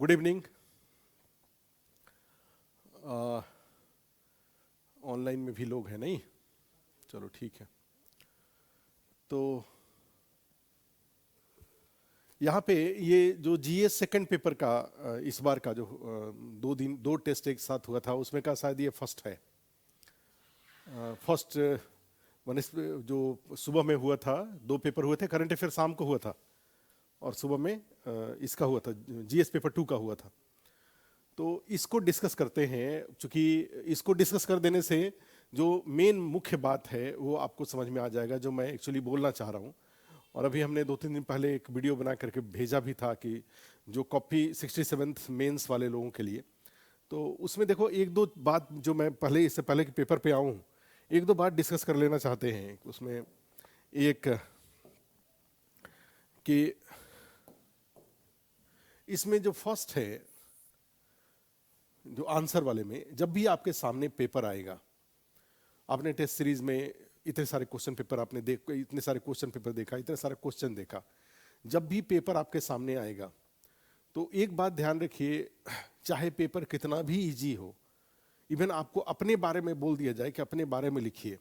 Good evening. Online में भी लोग हैं नहीं? चलो ठीक है। तो यहाँ पे ये जो जीएस सेकंड पेपर का इस बार का जो दो टेस्ट एक साथ हुआ था, उसमें का शायद ये फर्स्ट है। फर्स्ट जो सुबह में हुआ था, दो पेपर हुए थे। करंट अफेयर शाम को हुआ था और सुबह में इसका हुआ था, जीएस पेपर 2 का हुआ था। तो इसको डिस्कस करते हैं, क्योंकि इसको डिस्कस कर देने से जो मेन मुख्य बात है वो आपको समझ में आ जाएगा, जो मैं एक्चुअली बोलना चाह रहा हूँ। और अभी हमने 2-3 दिन पहले एक वीडियो बना करके भेजा भी था कि जो कॉपी 67th मेंस वाले लोगों के लिए, तो उसमें देखो एक दो बात जो मैं पहले, इससे पहले कि पेपर पे आऊँ, एक दो बात डिस्कस कर लेना चाहते हैं। उसमें एक कि इसमें जो फर्स्ट है, जो आंसर वाले में, जब भी आपके सामने पेपर आएगा, आपने टेस्ट सीरीज में इतने सारे क्वेश्चन पेपर आपने इतने सारे क्वेश्चन पेपर देखा, इतने सारे क्वेश्चन देखा, जब भी पेपर आपके सामने आएगा तो एक बात ध्यान रखिए, चाहे पेपर कितना भी इजी हो, इवन आपको अपने बारे में बोल दिया जाए कि अपने बारे में लिखिए,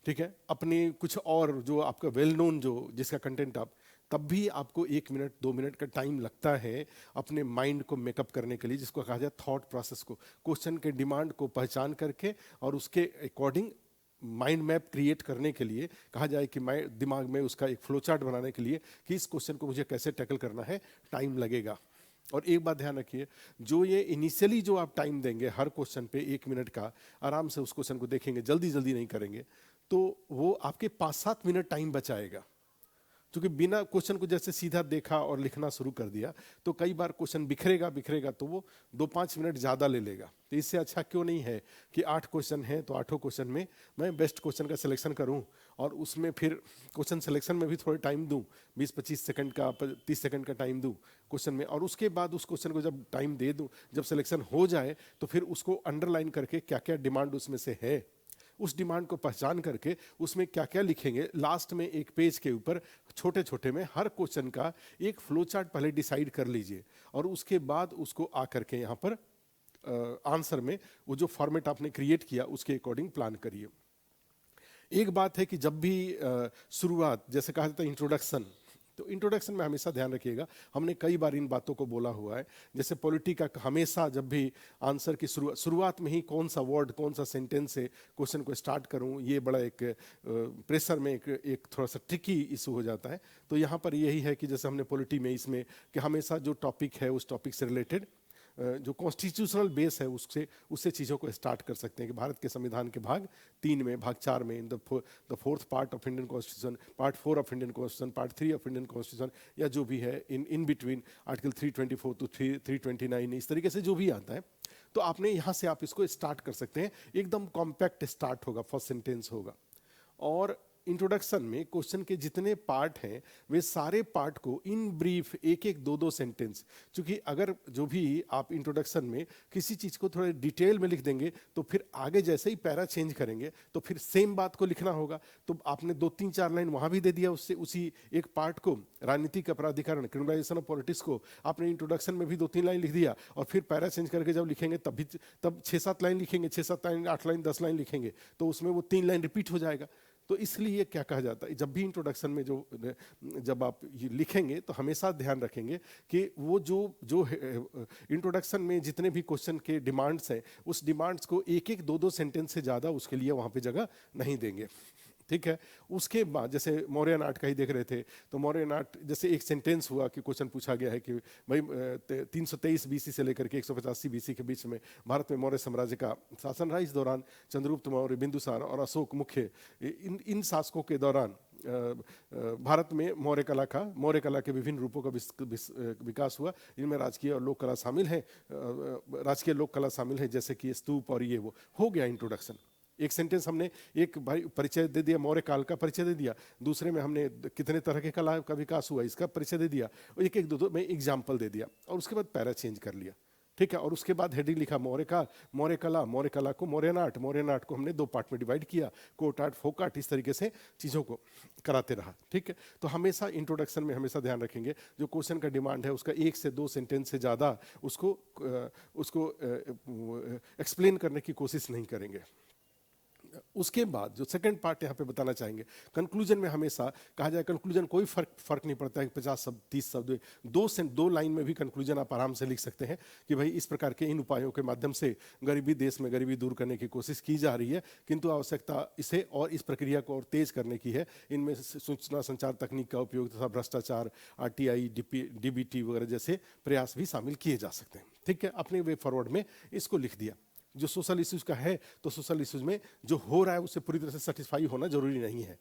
ठीक है, अपने कुछ और जो आपका वेल नोन जो जिसका कंटेंट आप, तब भी आपको 1 मिनट 2 मिनट का टाइम लगता है अपने माइंड को मेकअप करने के लिए, जिसको कहा जाए थॉट प्रोसेस को, क्वेश्चन के डिमांड को पहचान करके और उसके अकॉर्डिंग माइंड मैप क्रिएट करने के लिए, कहा जाए कि दिमाग में उसका एक फ्लो चार्ट बनाने के लिए कि इस क्वेश्चन को मुझे कैसे टैकल करना है, टाइम लगेगा। और एक बात ध्यान रखिए, जो ये इनिशियली जो आप टाइम देंगे हर क्वेश्चन पे 1 मिनट का, आराम से उस क्वेश्चन को देखेंगे, जल्दी जल्दी नहीं करेंगे, तो वो आपके 5-7 मिनट टाइम बचाएगा। क्योंकि बिना क्वेश्चन को जैसे सीधा देखा और लिखना शुरू कर दिया तो कई बार क्वेश्चन बिखरेगा तो वो 2-5 मिनट ज़्यादा ले लेगा। तो इससे अच्छा क्यों नहीं है कि 8 क्वेश्चन हैं तो 8 क्वेश्चन में मैं बेस्ट क्वेश्चन का सिलेक्शन करूं और उसमें फिर क्वेश्चन सिलेक्शन में भी थोड़ा टाइम दूं, 20-25 सेकंड का 30 सेकंड का टाइम दूं क्वेश्चन में, और उसके बाद उस क्वेश्चन को जब टाइम दे दूं, जब सिलेक्शन हो जाए तो फिर उसको अंडरलाइन करके क्या क्या डिमांड उसमें से है, उस डिमांड को पहचान करके उसमें क्या क्या लिखेंगे, लास्ट में एक पेज के ऊपर छोटे छोटे में हर क्वेश्चन का एक फ्लो चार्ट पहले डिसाइड कर लीजिए और उसके बाद उसको आकर के यहाँ पर आंसर में वो जो फॉर्मेट आपने क्रिएट किया उसके अकॉर्डिंग प्लान करिए। एक बात है कि जब भी शुरुआत, जैसे कहा जाता है इंट्रोडक्शन, तो इंट्रोडक्शन में हमेशा ध्यान रखिएगा, हमने कई बार इन बातों को बोला हुआ है। जैसे पॉलिटी का हमेशा जब भी आंसर की शुरुआत में ही कौन सा वर्ड, कौन सा सेंटेंस से क्वेश्चन को स्टार्ट करूं, ये बड़ा एक प्रेशर में एक थोड़ा सा ट्रिकी इशू हो जाता है। तो यहाँ पर यही है कि जैसे हमने पॉलिटी में इसमें कि हमेशा जो टॉपिक है उस टॉपिक से रिलेटेड जो कॉन्स्टिट्यूशनल बेस है उससे चीज़ों को स्टार्ट कर सकते हैं कि भारत के संविधान के भाग 3 में, भाग 4 में, the 4th part of Indian constitution, part 4 of Indian constitution, part 3 of Indian constitution, या जो भी है इन बिटवीन आर्टिकल 324 to 329, इस तरीके से जो भी आता है, तो आपने यहाँ से आप इसको स्टार्ट कर सकते हैं। एकदम कॉम्पैक्ट स्टार्ट होगा, फर्स्ट सेंटेंस होगा। और इंट्रोडक्शन में क्वेश्चन के जितने पार्ट हैं वे सारे पार्ट को इन ब्रीफ एक एक दो सेंटेंस, क्योंकि अगर जो भी आप इंट्रोडक्शन में किसी चीज़ को थोड़े डिटेल में लिख देंगे तो फिर आगे जैसे ही पैरा चेंज करेंगे तो फिर सेम बात को लिखना होगा। तो आपने 2-3-4 लाइन वहाँ भी दे दिया, उससे उसी एक पार्ट को, राजनीतिक अपराधीकरण, क्रिमिनलाइजेशन ऑफ पॉलिटिक्स को आपने इंट्रोडक्शन में भी 2-3 लाइन लिख दिया, और फिर पैरा चेंज करके जब लिखेंगे तब 6-7 लाइन लिखेंगे, 6-7 लाइन, 8 लाइन, 10 लाइन लिखेंगे, तो उसमें वो 3 लाइन रिपीट हो जाएगा। तो इसलिए क्या कहा जाता है, जब भी इंट्रोडक्शन में जब आप ये लिखेंगे तो हमेशा ध्यान रखेंगे कि वो जो इंट्रोडक्शन में जितने भी क्वेश्चन के डिमांड्स हैं, उस डिमांड्स को एक एक दो सेंटेंस से ज़्यादा उसके लिए वहाँ पे जगह नहीं देंगे, ठीक है। उसके बाद जैसे मौर्य नाट का ही देख रहे थे, तो मौर्य नाट जैसे एक सेंटेंस हुआ कि क्वेश्चन पूछा गया है कि भाई 323 बीसी से लेकर के 185 बीसी के बीच में भारत में मौर्य साम्राज्य का शासन रहा। इस दौरान चंद्रगुप्त मौर्य, बिंदुसार और अशोक मुख्य इन शासकों के दौरान भारत में मौर्य कला के विभिन्न रूपों का विकास हुआ। इनमें राजकीय और लोक कला शामिल है, राजकीय लोक कला शामिल है, जैसे कि स्तूप और ये वो। हो गया इंट्रोडक्शन। एक सेंटेंस हमने एक भाई परिचय दे दिया, मौर्य काल का परिचय दे दिया, दूसरे में हमने कितने तरह के कला का विकास हुआ इसका परिचय दे दिया, और एक एक दो में एग्जाम्पल दे दिया, और उसके बाद पैरा चेंज कर लिया। ठीक है। और उसके बाद हेडिंग लिखा मौर्य कला को मौर्य नाट को हमने 2 पार्ट में डिवाइड किया, कोर्ट आर्ट, फोक आर्ट, इस तरीके से चीज़ों को कराते रहा। ठीक है। तो हमेशा इंट्रोडक्शन में हमेशा ध्यान रखेंगे जो क्वेश्चन का डिमांड है उसका 1 से 2 सेंटेंस से ज़्यादा उसको एक्सप्लेन करने की कोशिश नहीं करेंगे। उसके बाद जो सेकंड पार्ट यहाँ पे बताना चाहेंगे, कंक्लूजन में हमेशा कहा जाए, कंक्लूजन कोई फर्क नहीं पड़ता है 50 शब्द 30 शब्द, 2 लाइन में भी कंक्लूजन आप आराम से लिख सकते हैं कि भाई इस प्रकार के इन उपायों के माध्यम से गरीबी, देश में गरीबी दूर करने की कोशिश की जा रही है, किंतु आवश्यकता इसे और इस प्रक्रिया को और तेज करने की है। इनमें सूचना संचार तकनीक का उपयोग तथा भ्रष्टाचार, RTI, DBT वगैरह जैसे प्रयास भी शामिल किए जा सकते हैं। ठीक है। अपने वे फॉरवर्ड में इसको लिख दिया। जो सोशल इश्यूज का है तो सोशल इश्यूज में जो हो रहा है उससे पूरी तरह से सेटिस्फाई होना जरूरी नहीं है।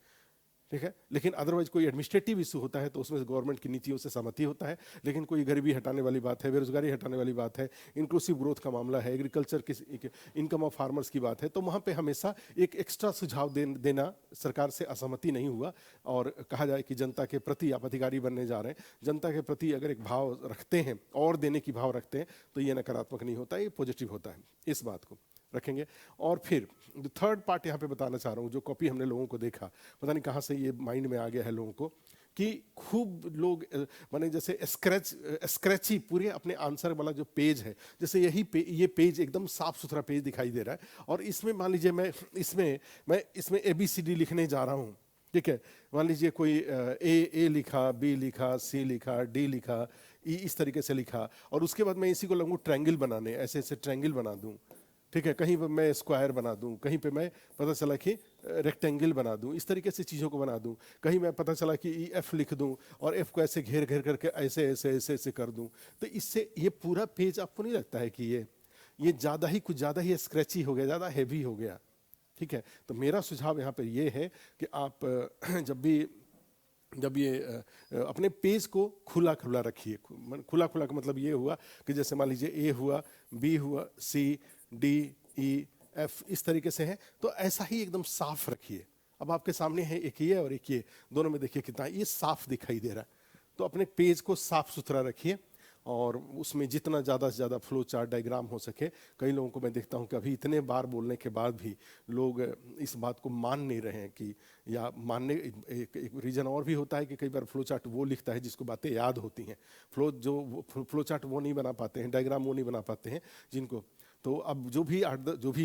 ठीक है। लेकिन अदरवाइज कोई एडमिनिस्ट्रेटिव इशू होता है तो उसमें गवर्नमेंट की नीतियों से सहमति होता है। लेकिन कोई गरीबी हटाने वाली बात है, बेरोजगारी हटाने वाली बात है, इंक्लूसिव ग्रोथ का मामला है, एग्रीकल्चर की इनकम ऑफ फार्मर्स की बात है, तो वहाँ पे हमेशा एक एक्स्ट्रा सुझाव देना सरकार से असहमति नहीं हुआ। और कहा जाए कि जनता के प्रति आप अधिकारी बनने जा रहे हैं, जनता के प्रति अगर एक भाव रखते हैं और देने की भाव रखते हैं तो ये नकारात्मक नहीं होता, ये पॉजिटिव होता है। इस बात को रखेंगे। और फिर जो थर्ड पार्ट यहाँ पे बताना चाह रहा हूँ, जो कॉपी हमने लोगों को देखा, पता नहीं कहाँ से ये माइंड में आ गया है लोगों को कि खूब लोग माने जैसे स्क्रैची पूरे अपने आंसर वाला जो पेज है, जैसे ये पेज एकदम साफ सुथरा पेज दिखाई दे रहा है और इसमें मान लीजिए मैं इसमें ABCD लिखने जा रहा हूँ। ठीक है। मान लीजिए कोई ए लिखा, B लिखा, C लिखा, D लिखा, E इस तरीके से लिखा और उसके बाद मैं इसी को लगूँ ट्रायंगल बनाने, ऐसे ऐसे ट्रायंगल बना दूँ। ठीक है। कहीं पे मैं स्क्वायर बना दूं, कहीं पे मैं पता चला कि रेक्टेंगल बना दूं, इस तरीके से चीज़ों को बना दूं। कहीं मैं पता चला कि F लिख दूं और F को ऐसे घेर घेर करके ऐसे ऐसे ऐसे ऐसे कर दूं, तो इससे ये पूरा पेज आपको नहीं लगता है कि ये कुछ ज़्यादा ही स्क्रैची हो गया, ज़्यादा हैवी हो गया। ठीक है। तो मेरा सुझाव यहाँ पर ये है कि आप जब ये अपने पेज को खुला खुला रखिए। खुला खुला का मतलब ये हुआ कि जैसे मान लीजिए A हुआ, B हुआ, C, D, E, F इस तरीके से है, तो ऐसा ही एकदम साफ रखिए। अब आपके सामने है एक ये और एक ये, दोनों में देखिए कितना ये साफ दिखाई दे रहा है। तो अपने पेज को साफ सुथरा रखिए और उसमें जितना ज़्यादा से ज़्यादा फ्लो चार्ट, डायग्राम हो सके। कई लोगों को मैं देखता हूँ कि अभी इतने बार बोलने के बाद भी लोग इस बात को मान नहीं रहे हैं कि, या मानने एक रीज़न और भी होता है कि कई बार फ्लो चार्ट वो लिखता है जिसको बातें याद होती हैं, फ्लो चार्ट वो नहीं बना पाते हैं, डायग्राम वो नहीं बना पाते हैं जिनको। तो अब जो भी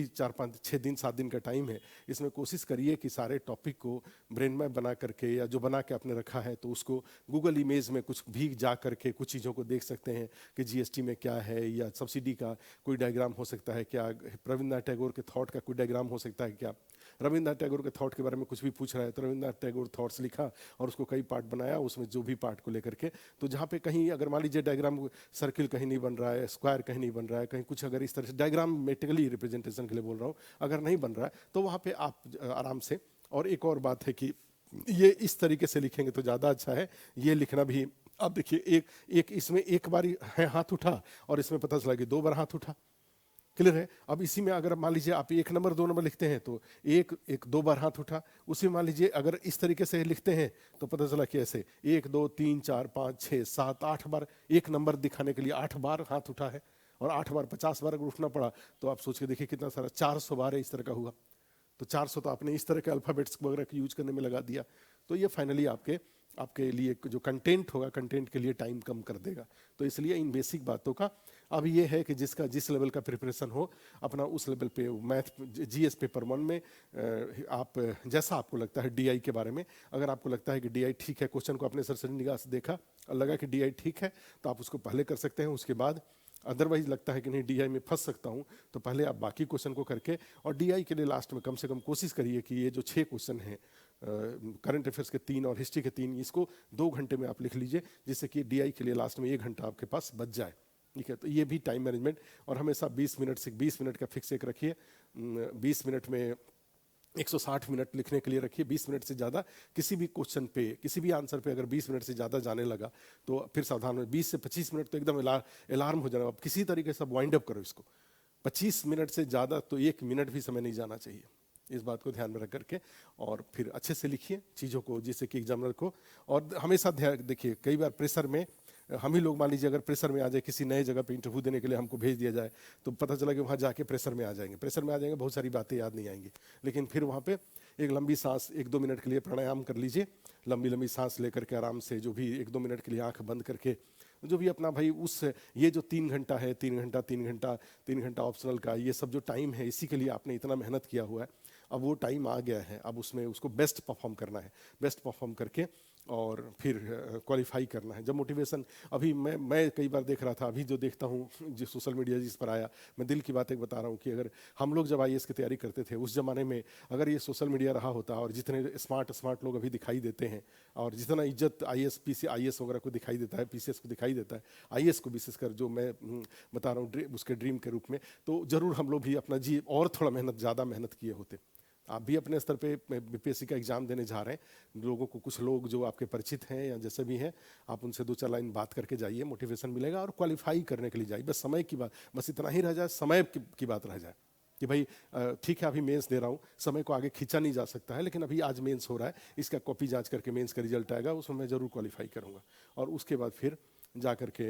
4, 5, 6 दिन 7 दिन का टाइम है, इसमें कोशिश करिए कि सारे टॉपिक को ब्रेन मैप बना करके या जो बना के आपने रखा है तो उसको गूगल इमेज में कुछ भी जा करके कुछ चीज़ों को देख सकते हैं कि GST में क्या है, या सब्सिडी का कोई डायग्राम हो सकता है क्या, रविन्द्रनाथ टैगोर के थॉट का कोई डायग्राम हो सकता है क्या। रविन्द्रनाथ टैगोर के थॉट के बारे में कुछ भी पूछ रहा है तो रविन्द्रनाथ टैगोर थॉट्स लिखा और उसको कई पार्ट बनाया, उसमें जो भी पार्ट को लेकर के, तो जहाँ पे कहीं अगर मान लीजिए डायग्राम सर्किल कहीं नहीं बन रहा है, स्क्वायर कहीं नहीं बन रहा है, कहीं कुछ अगर इस तरह से डायग्रामेटिकली रिप्रेजेंटेशन के लिए बोल रहा हूँ, अगर नहीं बन रहा है तो वहाँ पे आप आराम से। और एक और बात है कि ये इस तरीके से लिखेंगे तो ज़्यादा अच्छा है, ये लिखना भी। अब देखिए एक इसमें एक बार है हाथ उठा और इसमें पता चला कि 2 बार हाथ उठा, क्लियर है। अब इसी में अगर मान लीजिए आप 1 नंबर 2 नंबर लिखते हैं तो एक 2 बार हाथ उठा, उसी मान लीजिए अगर इस तरीके से लिखते हैं तो पता चला कि ऐसे 1 2 3 4 5 6 7 8 बार 1 नंबर दिखाने के लिए 8 बार हाथ उठा है, और 8 बार 50 बार अगर उठना पड़ा तो आप सोच के देखिए कितना सारा 400 बार है इस तरह का हुआ। तो 400 तो आपने इस तरह के अल्फ़ाबेट्स वगैरह की यूज करने में लगा दिया, तो ये फाइनली आपके लिए जो कंटेंट होगा, कंटेंट के लिए टाइम कम कर देगा। तो इसलिए इन बेसिक बातों का अब ये है कि जिसका जिस लेवल का प्रिपरेशन हो अपना उस लेवल पे मैथ GS पेपर 1 में आप जैसा आपको लगता है DI के बारे में, अगर आपको लगता है कि DI ठीक है, क्वेश्चन को अपने सरसरी निगाह से देखा और लगा कि DI ठीक है तो आप उसको पहले कर सकते हैं। उसके बाद अदरवाइज लगता है कि नहीं DI में फंस सकता हूँ तो पहले आप बाकी क्वेश्चन को करके, और DI के लिए लास्ट में कम से कम कोशिश करिए कि ये जो 6 क्वेश्चन हैं करंट अफेयर्स के 3 और हिस्ट्री के 3, इसको 2 घंटे में आप लिख लीजिए, जिससे कि DI के लिए लास्ट में 1 घंटा आपके पास बच जाए। ठीक है। तो ये भी टाइम मैनेजमेंट, और हमेशा 20 मिनट से 20 मिनट का फिक्स एक रखिए। 20 मिनट में 160 मिनट लिखने के लिए रखिए। 20 मिनट से ज़्यादा किसी भी क्वेश्चन पे, किसी भी आंसर पे अगर 20 मिनट से ज़्यादा जाने लगा तो फिर सावधान हो। 20 से 25 मिनट तो एकदम अलार्म हो जाना, अब किसी तरीके से वाइंड अप करो इसको। 25 मिनट से ज़्यादा तो 1 मिनट भी समय नहीं जाना चाहिए, इस बात को ध्यान में रख करके, और फिर अच्छे से लिखिए चीज़ों को जिससे कि एग्जामिनर को। और हमेशा ध्यान देखिए, कई बार प्रेशर में हम ही लोग मान लीजिए अगर प्रेशर में आ जाए, किसी नए जगह पे इंटरव्यू देने के लिए हमको भेज दिया जाए, तो पता चला कि वहाँ जाके प्रेशर में आ जाएंगे, बहुत सारी बातें याद नहीं आएंगी। लेकिन फिर वहाँ पे एक लंबी सांस 1-2 मिनट के लिए प्राणायाम कर लीजिए, लंबी लंबी सांस लेकर के आराम से, जो भी 1-2 मिनट के लिए आंख बंद करके, जो भी अपना भाई उस ये जो 3 घंटा है, 3 घंटा ऑप्शनल का, ये सब जो टाइम है, इसी के लिए आपने इतना मेहनत किया हुआ है, अब वो टाइम आ गया है, अब उसमें उसको बेस्ट परफॉर्म करना है, बेस्ट परफॉर्म करके और फिर क्वालिफाई करना है। जब मोटिवेशन, अभी मैं कई बार देख रहा था, अभी जो देखता हूँ जो सोशल मीडिया जिस पर आया, मैं दिल की बातें बता रहा हूँ कि अगर हम लोग जब आईएएस की तैयारी करते थे उस ज़माने में, अगर ये सोशल मीडिया रहा होता और जितने स्मार्ट लोग अभी दिखाई देते हैं और जितना इज्जत आईएएस वगैरह को दिखाई देता है, पीसीएस को दिखाई देता है, आईएएस को विशेषकर जो मैं बता रहा हूँ उसके ड्रीम के रूप में, तो ज़रूर हम लोग भी अपना और थोड़ा ज़्यादा मेहनत किए होते। आप भी अपने स्तर पे बीपीएससी का एग्जाम देने जा रहे हैं, लोगों को, कुछ लोग जो आपके परिचित हैं या जैसे भी हैं, आप उनसे 2-4 लाइन बात करके जाइए, मोटिवेशन मिलेगा और क्वालिफाई करने के लिए जाइए। बस समय की बात, बस इतना ही रह जाए, समय की बात रह जाए कि भाई ठीक है अभी मेंस दे रहा हूँ, समय को आगे खींचा नहीं जा सकता है, लेकिन अभी आज मेंस हो रहा है, इसका कॉपी जांच करके मेंस का रिजल्ट आएगा, उसमें मैं ज़रूर क्वालिफाई करूँगा। और उसके बाद फिर जा करके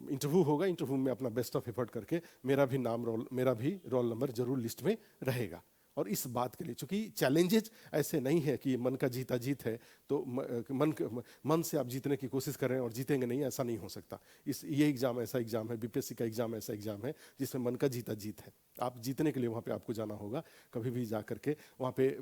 इंटरव्यू होगा, इंटरव्यू में अपना बेस्ट ऑफ एफर्ट करके मेरा भी रोल नंबर जरूर लिस्ट में रहेगा। और इस बात के लिए, चूंकि चैलेंजेस ऐसे नहीं है कि मन का जीता जीत है, तो मन से आप जीतने की कोशिश कर रहे हैं और जीतेंगे नहीं, ऐसा नहीं हो सकता। ये एग्जाम ऐसा एग्जाम है, बीपीएससी का एग्जाम ऐसा एग्जाम है जिसमें मन का जीता जीत है। आप जीतने के लिए वहाँ पे आपको जाना होगा, कभी भी जा करके वहाँ पे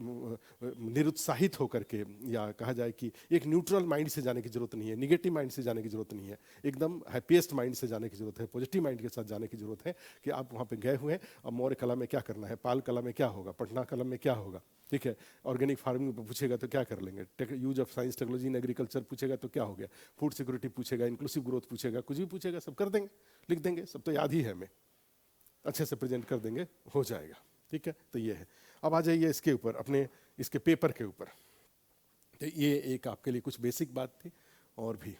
निरुत्साहित होकर के, या कहा जाए कि एक न्यूट्रल माइंड से जाने की जरूरत नहीं है, निगेटिव माइंड से जाने की जरूरत नहीं है, एकदम हैप्पीएस्ट माइंड से जाने की जरूरत है, पॉजिटिव माइंड के साथ जाने की जरूरत है कि आप वहाँ पे गए हुए हैं। अब मौर्य कला में क्या करना है, पाल कला में क्या होगा, पटना कला में क्या होगा, ठीक है, ऑर्गेनिक फार्मिंग पर पूछेगा तो क्या कर लेंगे, use of science technology in agriculture पूछेगा तो क्या हो गया, फूड सिक्योरिटी पूछेगा, इंक्लूसिव ग्रोथ पूछेगा, कुछ भी पूछेगा सब कर देंगे, लिख देंगे, सब तो याद ही है, हमें अच्छे से प्रेजेंट कर देंगे, हो जाएगा। ठीक है, तो ये है। अब आ जाइए इसके ऊपर, अपने इसके पेपर के ऊपर। तो ये एक आपके लिए कुछ बेसिक बात थी। और भी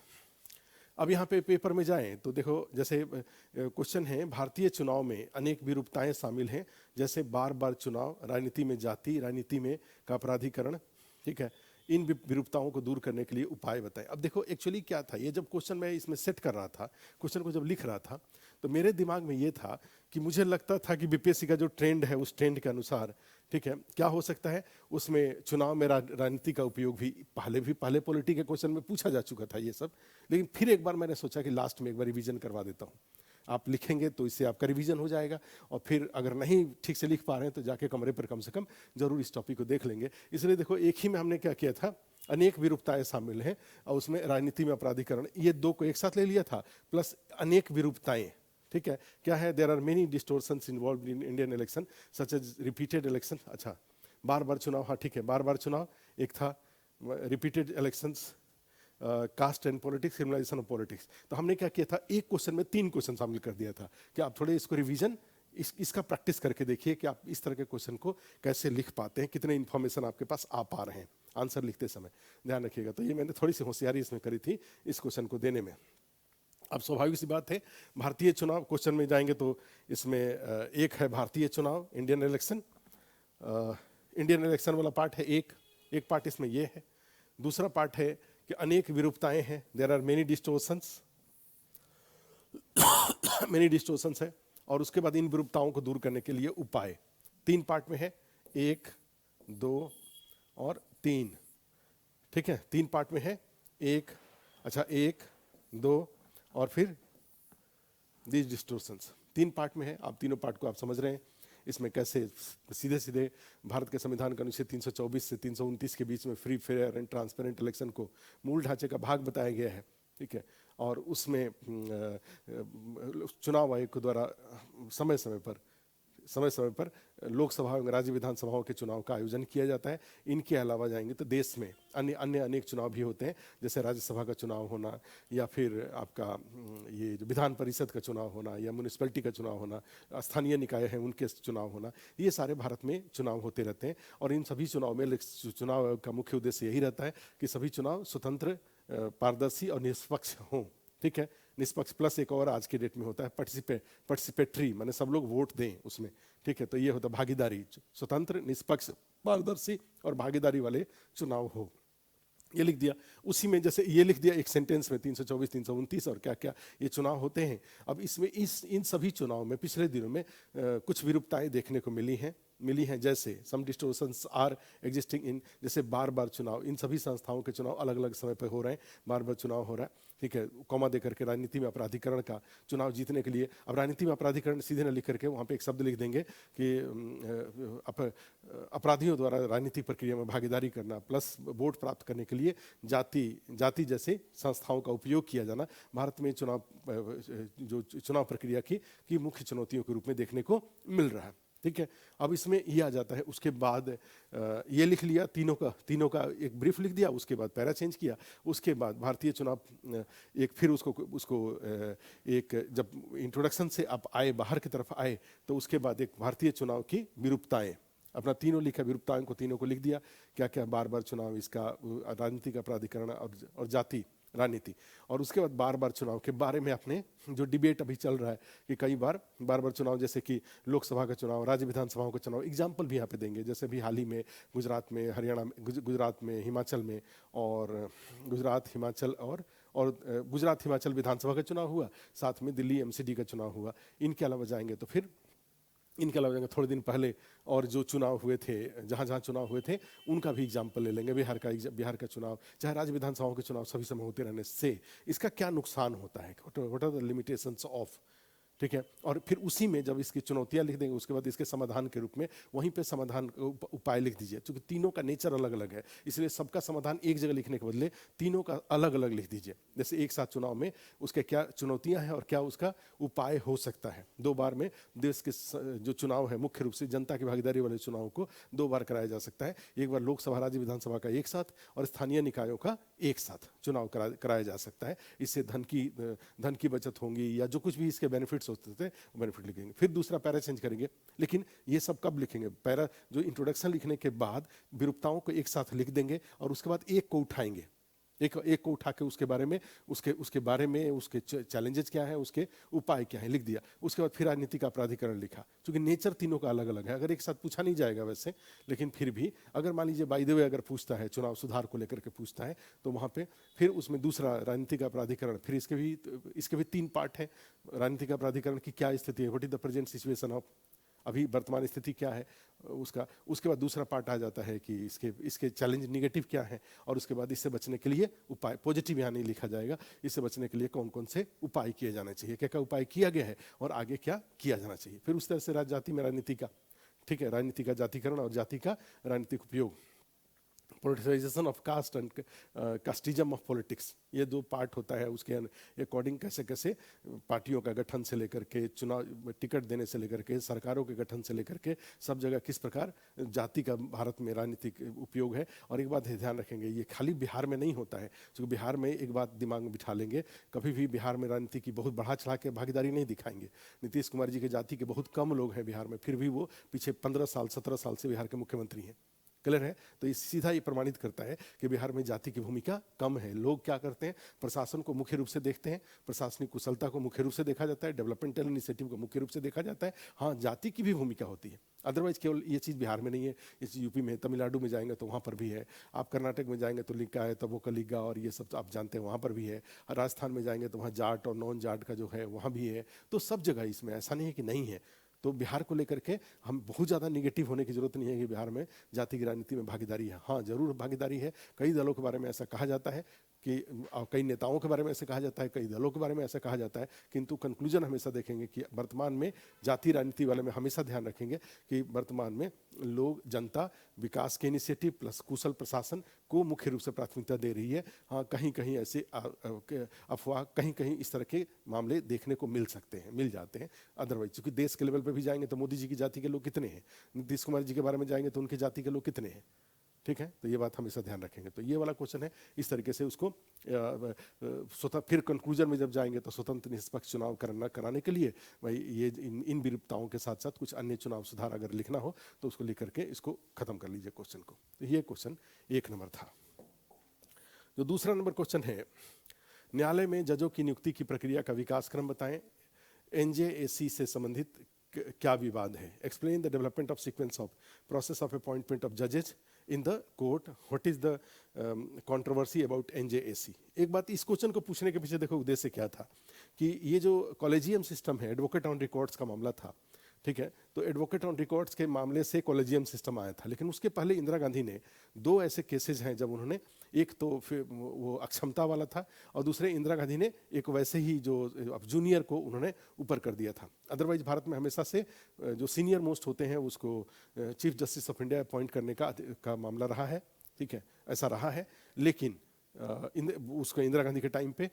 अब यहाँ पे पेपर में जाएं तो देखो, जैसे क्वेश्चन है, भारतीय चुनाव में अनेक विरूपताएं शामिल हैं, जैसे बार बार चुनाव, राजनीति में जाति, राजनीति में का अपराधीकरण। ठीक है, इन विरूपताओं को दूर करने के लिए उपाय बताएं। अब देखो एक्चुअली क्या था, ये जब क्वेश्चन मैं इसमें सेट कर रहा था, क्वेश्चन को जब लिख रहा था, तो मेरे दिमाग में ये था कि मुझे लगता था कि बीपीएससी का जो ट्रेंड है उस ट्रेंड के अनुसार, ठीक है, क्या हो सकता है, उसमें चुनाव में राजनीति का उपयोग भी पहले पॉलिटी के क्वेश्चन में पूछा जा चुका था ये सब। लेकिन फिर एक बार मैंने सोचा कि लास्ट में एक बार रिवीजन करवा देता हूँ, आप लिखेंगे तो इससे आपका रिवीजन हो जाएगा, और फिर अगर नहीं ठीक से लिख पा रहे हैं तो जाके कमरे पर कम से कम जरूर इस टॉपिक को देख लेंगे। इसलिए देखो, एक ही में हमने क्या किया था, अनेक विरूपताएं शामिल हैं, और उसमें राजनीति में अपराधीकरण, ये दो को एक साथ ले लिया था, प्लस अनेक विरूपताएं। ठीक है, क्या है, there are many distortions involve in Indian election such as repeated election. अच्छा, बार बार चुनाव, हाँ ठीक है, बार बार चुनाव एक था, repeated elections, caste and politics, criminalisation of politics. तो हमने क्या किया था, एक क्वेश्चन में 3 क्वेश्चन शामिल कर दिया था कि आप थोड़े इसको रिवीजन, इसका प्रैक्टिस करके देखिए कि आप इस तरह के क्वेश्चन को कैसे लिख पाते हैं, कितने इन्फॉर्मेशन आपके पास आ पा रहे हैं आंसर लिखते समय, ध्यान रखिएगा। तो ये मैंने थोड़ी सी होशियारी इसमें करी थी इस क्वेश्चन को देने में। अब स्वाभाविक सी बात है, भारतीय चुनाव क्वेश्चन में जाएंगे तो इसमें एक है भारतीय चुनाव, इंडियन इलेक्शन, इंडियन इलेक्शन वाला पार्ट है, एक पार्ट इसमें ये है। दूसरा पार्ट है कि अनेक विरूपताएं हैं, देयर आर मेनी डिस्टोर्शंस, मेनी डिस्टोर्शंस है, और उसके बाद इन विरूपताओं को दूर करने के लिए उपाय। 3 पार्ट में है, 1, 2 और 3। ठीक है, 3 पार्ट में है, 1, 1, 2 और फिर दीज डिस्टोर्शंस, 3 पार्ट में है। आप तीनों पार्ट को आप समझ रहे हैं, इसमें कैसे सीधे सीधे भारत के संविधान का अनुच्छेद 324 से 329 के बीच में free, fair and transparent election को मूल ढांचे का भाग बताया गया है। ठीक है, और उसमें चुनाव आयोग के द्वारा समय समय पर लोकसभा एवं राज्य विधानसभाओं के चुनाव का आयोजन किया जाता है। इनके अलावा जाएंगे तो देश में अन्य अनेक चुनाव भी होते हैं, जैसे राज्यसभा का चुनाव होना, या फिर आपका ये जो विधान परिषद का चुनाव होना, या म्यूनिसिपैलिटी का चुनाव होना, स्थानीय निकाय हैं उनके चुनाव होना, ये सारे भारत में चुनाव होते रहते हैं। और इन सभी चुनाव में चुनाव आयोग का मुख्य उद्देश्य यही रहता है कि सभी चुनाव स्वतंत्र, पारदर्शी और निष्पक्ष हों। ठीक है, निष्पक्ष प्लस एक और आज के डेट में होता है पार्टिसिपेटरी, माने सब लोग वोट दें उसमें। ठीक है, तो ये होता है भागीदारी, स्वतंत्र, निष्पक्ष, पारदर्शी और भागीदारी वाले चुनाव हो। ये लिख दिया, उसी में जैसे ये लिख दिया एक सेंटेंस में 324 329 और क्या क्या ये चुनाव होते हैं। अब इसमें इन सभी चुनाव में पिछले दिनों में कुछ विरूपताएं देखने को मिली हैं जैसे सम डिस्टोर्शंस आर एग्जिस्टिंग इन, जैसे बार बार चुनाव, इन सभी संस्थाओं के चुनाव अलग अलग समय पर हो रहे हैं, बार बार चुनाव हो रहा है, ठीक है, कॉमा दे करके राजनीति में अपराधीकरण का चुनाव जीतने के लिए। अब राजनीति में अपराधीकरण सीधे न लिख करके वहाँ पे एक शब्द लिख देंगे कि अपराधियों द्वारा राजनीतिक प्रक्रिया में भागीदारी करना प्लस वोट प्राप्त करने के लिए जाति जैसे संस्थाओं का उपयोग किया जाना भारत में चुनाव प्रक्रिया की मुख्य चुनौतियों के रूप में देखने को मिल रहा है, ठीक है। अब इसमें ये आ जाता है, उसके बाद ये लिख लिया, तीनों का एक ब्रीफ लिख दिया, उसके बाद पैरा चेंज किया, उसके बाद भारतीय चुनाव एक फिर उसको एक जब इंट्रोडक्शन से आप आए बाहर की तरफ आए तो उसके बाद एक भारतीय चुनाव की विरूपताएं, अपना तीनों लिखा, विरूपताओं को तीनों को लिख दिया, क्या क्या बार बार चुनाव, इसका राजनीति का प्राधिकरण और जाति राजनीति, और उसके बाद बार बार चुनाव के बारे में अपने जो डिबेट अभी चल रहा है कि कई बार चुनाव, जैसे कि लोकसभा का चुनाव, राज्य विधानसभाओं का चुनाव, एग्जाम्पल भी यहाँ पे देंगे, जैसे भी हाल ही में गुजरात में, हरियाणा में, गुजरात में, हिमाचल में, और गुजरात हिमाचल विधानसभा का चुनाव हुआ, साथ में दिल्ली एमसीडी का चुनाव हुआ। इनके अलावा जाएंगे थोड़े दिन पहले और जो चुनाव हुए थे, जहाँ चुनाव हुए थे उनका भी एग्जाम्पल ले लेंगे। बिहार का चुनाव, चाहे राज्य विधानसभाओं के चुनाव समय समय होते रहने से इसका क्या नुकसान होता है, what are the limitations of, ठीक है। और फिर उसी में जब इसकी चुनौतियां लिख देंगे उसके बाद इसके समाधान के रूप में वहीं पे समाधान उपाय लिख दीजिए, क्योंकि तीनों का नेचर अलग अलग है, इसलिए सबका समाधान एक जगह लिखने के बदले तीनों का अलग अलग लिख दीजिए। जैसे एक साथ चुनाव में उसके क्या चुनौतियां हैं और क्या उसका उपाय हो सकता है। 2 बार में देश के जो चुनाव है मुख्य रूप से जनता की भागीदारी वाले चुनाव को 2 बार कराया जा सकता है, एक बार लोकसभा राज्य विधानसभा का एक साथ और स्थानीय निकायों का एक साथ चुनाव कराया जा सकता है। इससे धन की बचत होंगी या जो कुछ भी इसके बेनिफिट्स होते थे बेनिफिट लिखेंगे। फिर दूसरा पैरा चेंज करेंगे, लेकिन ये सब कब लिखेंगे, पैरा जो इंट्रोडक्शन लिखने के बाद विरूपताओं को एक साथ लिख देंगे और उसके बाद एक को उठाएंगे, एक को उठा के उसके बारे में उसके चैलेंजेस क्या है, उसके उपाय क्या है लिख दिया। उसके बाद फिर राजनीति का प्राधिकरण लिखा, क्योंकि नेचर तीनों का अलग अलग है, अगर एक साथ पूछा नहीं जाएगा वैसे, लेकिन फिर भी अगर मान लीजिए बाय द वे अगर पूछता है चुनाव सुधार को लेकर के पूछता है तो वहाँ पे फिर उसमें दूसरा राजनीति का प्राधिकरण, फिर इसके भी 3 पार्ट है। राजनीति का प्राधिकरण की क्या स्थिति है, what is the present situation of, अभी वर्तमान स्थिति क्या है उसका। उसके बाद दूसरा पार्ट आ जाता है कि इसके चैलेंज निगेटिव क्या है, और उसके बाद इससे बचने के लिए उपाय, पॉजिटिव यहाँ नहीं लिखा जाएगा, इससे बचने के लिए कौन कौन से उपाय किए जाने चाहिए, क्या क्या उपाय किया गया है और आगे क्या किया जाना चाहिए। फिर उस तरह से जाति में राजनीति का, ठीक है, राजनीति का जातिकरण और जाति का राजनीतिक उपयोग, politicisation of caste and casteism of politics, ये 2 पार्ट होता है। उसके अकॉर्डिंग कैसे कैसे पार्टियों का गठन से लेकर के चुनाव टिकट देने से लेकर के सरकारों के गठन से लेकर के सब जगह किस प्रकार जाति का भारत में राजनीतिक उपयोग है। और एक बात ध्यान रखेंगे, ये खाली बिहार में नहीं होता है, क्योंकि बिहार में एक बात दिमाग में बिठा लेंगे, कभी भी बिहार में राजनीति की बहुत बढ़ा चढ़ा के भागीदारी नहीं दिखाएंगे। नीतीश कुमार जी के जाति के बहुत कम लोग हैं बिहार में, फिर भी वो पीछे 15 साल 17 साल से बिहार के मुख्यमंत्री हैं, क्लियर है। तो ये सीधा ये प्रमाणित करता है कि बिहार में जाति की भूमिका कम है। लोग क्या करते हैं, प्रशासन को मुख्य रूप से देखते हैं, प्रशासनिक कुशलता को मुख्य रूप से देखा जाता है, डेवलपमेंटल इनिशिएटिव को मुख्य रूप से देखा जाता है। हाँ, जाति की भी भूमिका होती है, अदरवाइज केवल ये चीज़ बिहार में नहीं है, ये चीज़ यूपी में, तमिलनाडु में जाएंगे तो वहाँ पर भी है, आप कर्नाटक में जाएंगे तो लिखा है तब वो कलिगा और ये सब आप जानते हैं वहाँ पर भी है, राजस्थान में जाएंगे तो वहाँ जाट और नॉन जाट का जो है वहाँ भी है। तो सब जगह इसमें ऐसा नहीं है कि नहीं है। तो बिहार को लेकर के हम बहुत ज़्यादा निगेटिव होने की जरूरत नहीं है कि बिहार में जाति की राजनीति में भागीदारी है। हाँ, जरूर भागीदारी है, कई दलों के बारे में ऐसा कहा जाता है कि कई नेताओं के बारे में ऐसा कहा जाता है, कई दलों के बारे में ऐसा कहा जाता है, किंतु कंक्लूजन हमेशा देखेंगे कि वर्तमान में जाति राजनीति वाले में हमेशा ध्यान रखेंगे कि वर्तमान में लोग, जनता विकास के इनिशिएटिव प्लस कुशल प्रशासन को मुख्य रूप से प्राथमिकता दे रही है। हाँ, कहीं कहीं ऐसे अफवाह, कहीं कहीं इस तरह के मामले देखने को मिल जाते हैं। अदरवाइज क्योंकि देश के लेवल पे भी जाएंगे तो मोदी जी की जाति के लोग कितने हैं, नीतीश कुमार जी के बारे में जाएंगे तो उनकी जाति के लोग कितने हैं, ठीक है। तो ये बात हमेशा ध्यान रखेंगे। तो ये वाला क्वेश्चन है, इस तरीके से उसको स्वतः फिर कंक्लूजन में जब जाएंगे तो स्वतंत्र निष्पक्ष चुनाव कराने के लिए भाई ये इन विरूपताओं के साथ साथ कुछ अन्य चुनाव सुधार अगर लिखना हो तो उसको लिख करके इसको खत्म कर लीजिए क्वेश्चन को। तो ये क्वेश्चन 1 नंबर था। जो दूसरा नंबर क्वेश्चन है, न्यायालय में जजों की नियुक्ति की प्रक्रिया का विकास क्रम बताएं, एनजेएसी से संबंधित क्या विवाद है, explain the development of sequence of process of appointment of जजेज in the court, what is the controversy about NJAC. एक बात, इस क्वेश्चन को पूछने के पीछे देखो उद्देश्य क्या था कि ये जो कॉलेजियम सिस्टम है, एडवोकेट ऑन रिकॉर्ड्स का मामला था, ठीक है। तो एडवोकेट ऑन रिकॉर्ड्स के मामले से कॉलेजियम सिस्टम आया था, लेकिन उसके पहले इंदिरा गांधी ने दो ऐसे केसेस हैं जब उन्होंने, एक तो फिर वो अक्षमता वाला था और दूसरे इंदिरा गांधी ने एक वैसे ही जो अब जूनियर को उन्होंने ऊपर कर दिया था। अदरवाइज भारत में हमेशा से जो सीनियर मोस्ट होते हैं उसको chief justice of India appoint करने का मामला रहा है, ठीक है, ऐसा रहा है। लेकिन उसको इंदिरा गांधी के टाइम पे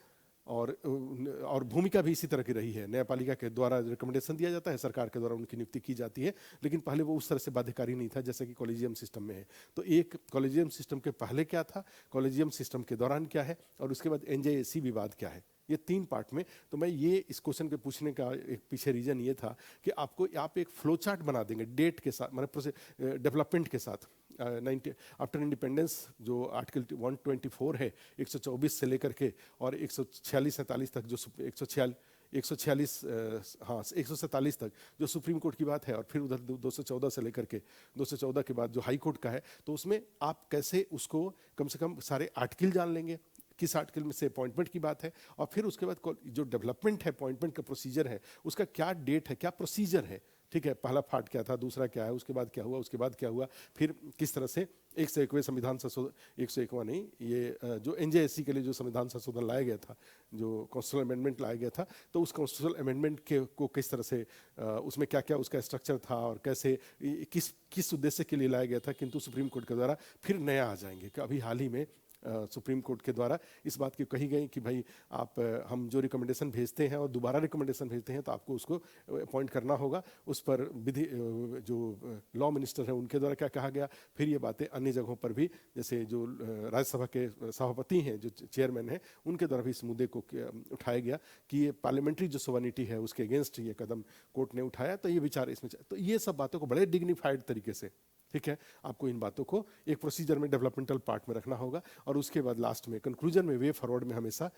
और भूमिका भी इसी तरह की रही है, न्यायपालिका के द्वारा रिकमेंडेशन दिया जाता है, सरकार के द्वारा उनकी नियुक्ति की जाती है, लेकिन पहले वो उस तरह से बाध्यकारी नहीं था जैसे कि कॉलेजियम सिस्टम में है। तो एक कॉलेजियम सिस्टम के पहले क्या था, कॉलेजियम सिस्टम के दौरान क्या है, और उसके बाद एनजेएसी विवाद क्या है, ये तीन पार्ट में। तो मैं ये इस क्वेश्चन के पूछने का एक पीछे रीजन ये था कि आप एक फ्लो चार्ट बना देंगे डेट के साथ, मतलब डेवलपमेंट के साथ। आफ्टर इंडिपेंडेंस जो आर्टिकल 124 है 124 से लेकर के और 146-47 तक, जो 146 हाँ 147 तक जो सुप्रीम कोर्ट की बात है, और फिर उधर 214 से लेकर के 214 के बाद जो हाई कोर्ट का है, तो उसमें आप कैसे उसको कम से कम सारे आर्टिकल जान लेंगे, किस आर्टिकल में से अपॉइंटमेंट की बात है, और फिर उसके बाद जो डेवलपमेंट है, अपॉइंटमेंट का प्रोसीजर है, उसका क्या डेट है, क्या प्रोसीजर है, ठीक है, पहला पार्ट क्या था, दूसरा क्या है, उसके बाद क्या हुआ, उसके बाद क्या हुआ, फिर किस तरह से 101वें संविधान संशोधन, 101वां नहीं, ये जो एनजेएससी के लिए जो संविधान संशोधन लाया गया था, जो कॉन्स्टिट्यूशनल अमेंडमेंट लाया गया था, तो उस कॉन्स्टिट्यूशनल अमेंडमेंट को किस तरह से उसमें क्या क्या उसका स्ट्रक्चर था और कैसे किस उद्देश्य के लिए लाया गया था, किंतु सुप्रीम कोर्ट के द्वारा फिर नया आ जाएंगे कि अभी हाल ही में सुप्रीम कोर्ट के द्वारा इस बात की कही गई कि भाई आप हम जो रिकमेंडेशन भेजते हैं और दोबारा रिकमेंडेशन भेजते हैं तो आपको उसको अपॉइंट करना होगा, उस पर विधि जो लॉ मिनिस्टर है उनके द्वारा क्या कहा गया। फिर ये बातें अन्य जगहों पर भी, जैसे जो राज्यसभा के सभापति हैं, जो चेयरमैन हैं, उनके द्वारा भी इस मुद्दे को उठाया गया कि ये पार्लियामेंट्री जो सोवरेनिटी है उसके अगेंस्ट ये कदम कोर्ट ने उठाया। तो ये विचार इसमें, तो ये सब बातों को बड़े डिग्निफाइड तरीके से, ठीक है, आपको इन बातों को एक प्रोसीजर में, डेवलपमेंटल पार्ट में रखना होगा, और उसके बाद लास्ट में कंक्लूजन में, वे फॉरवर्ड में हमेशा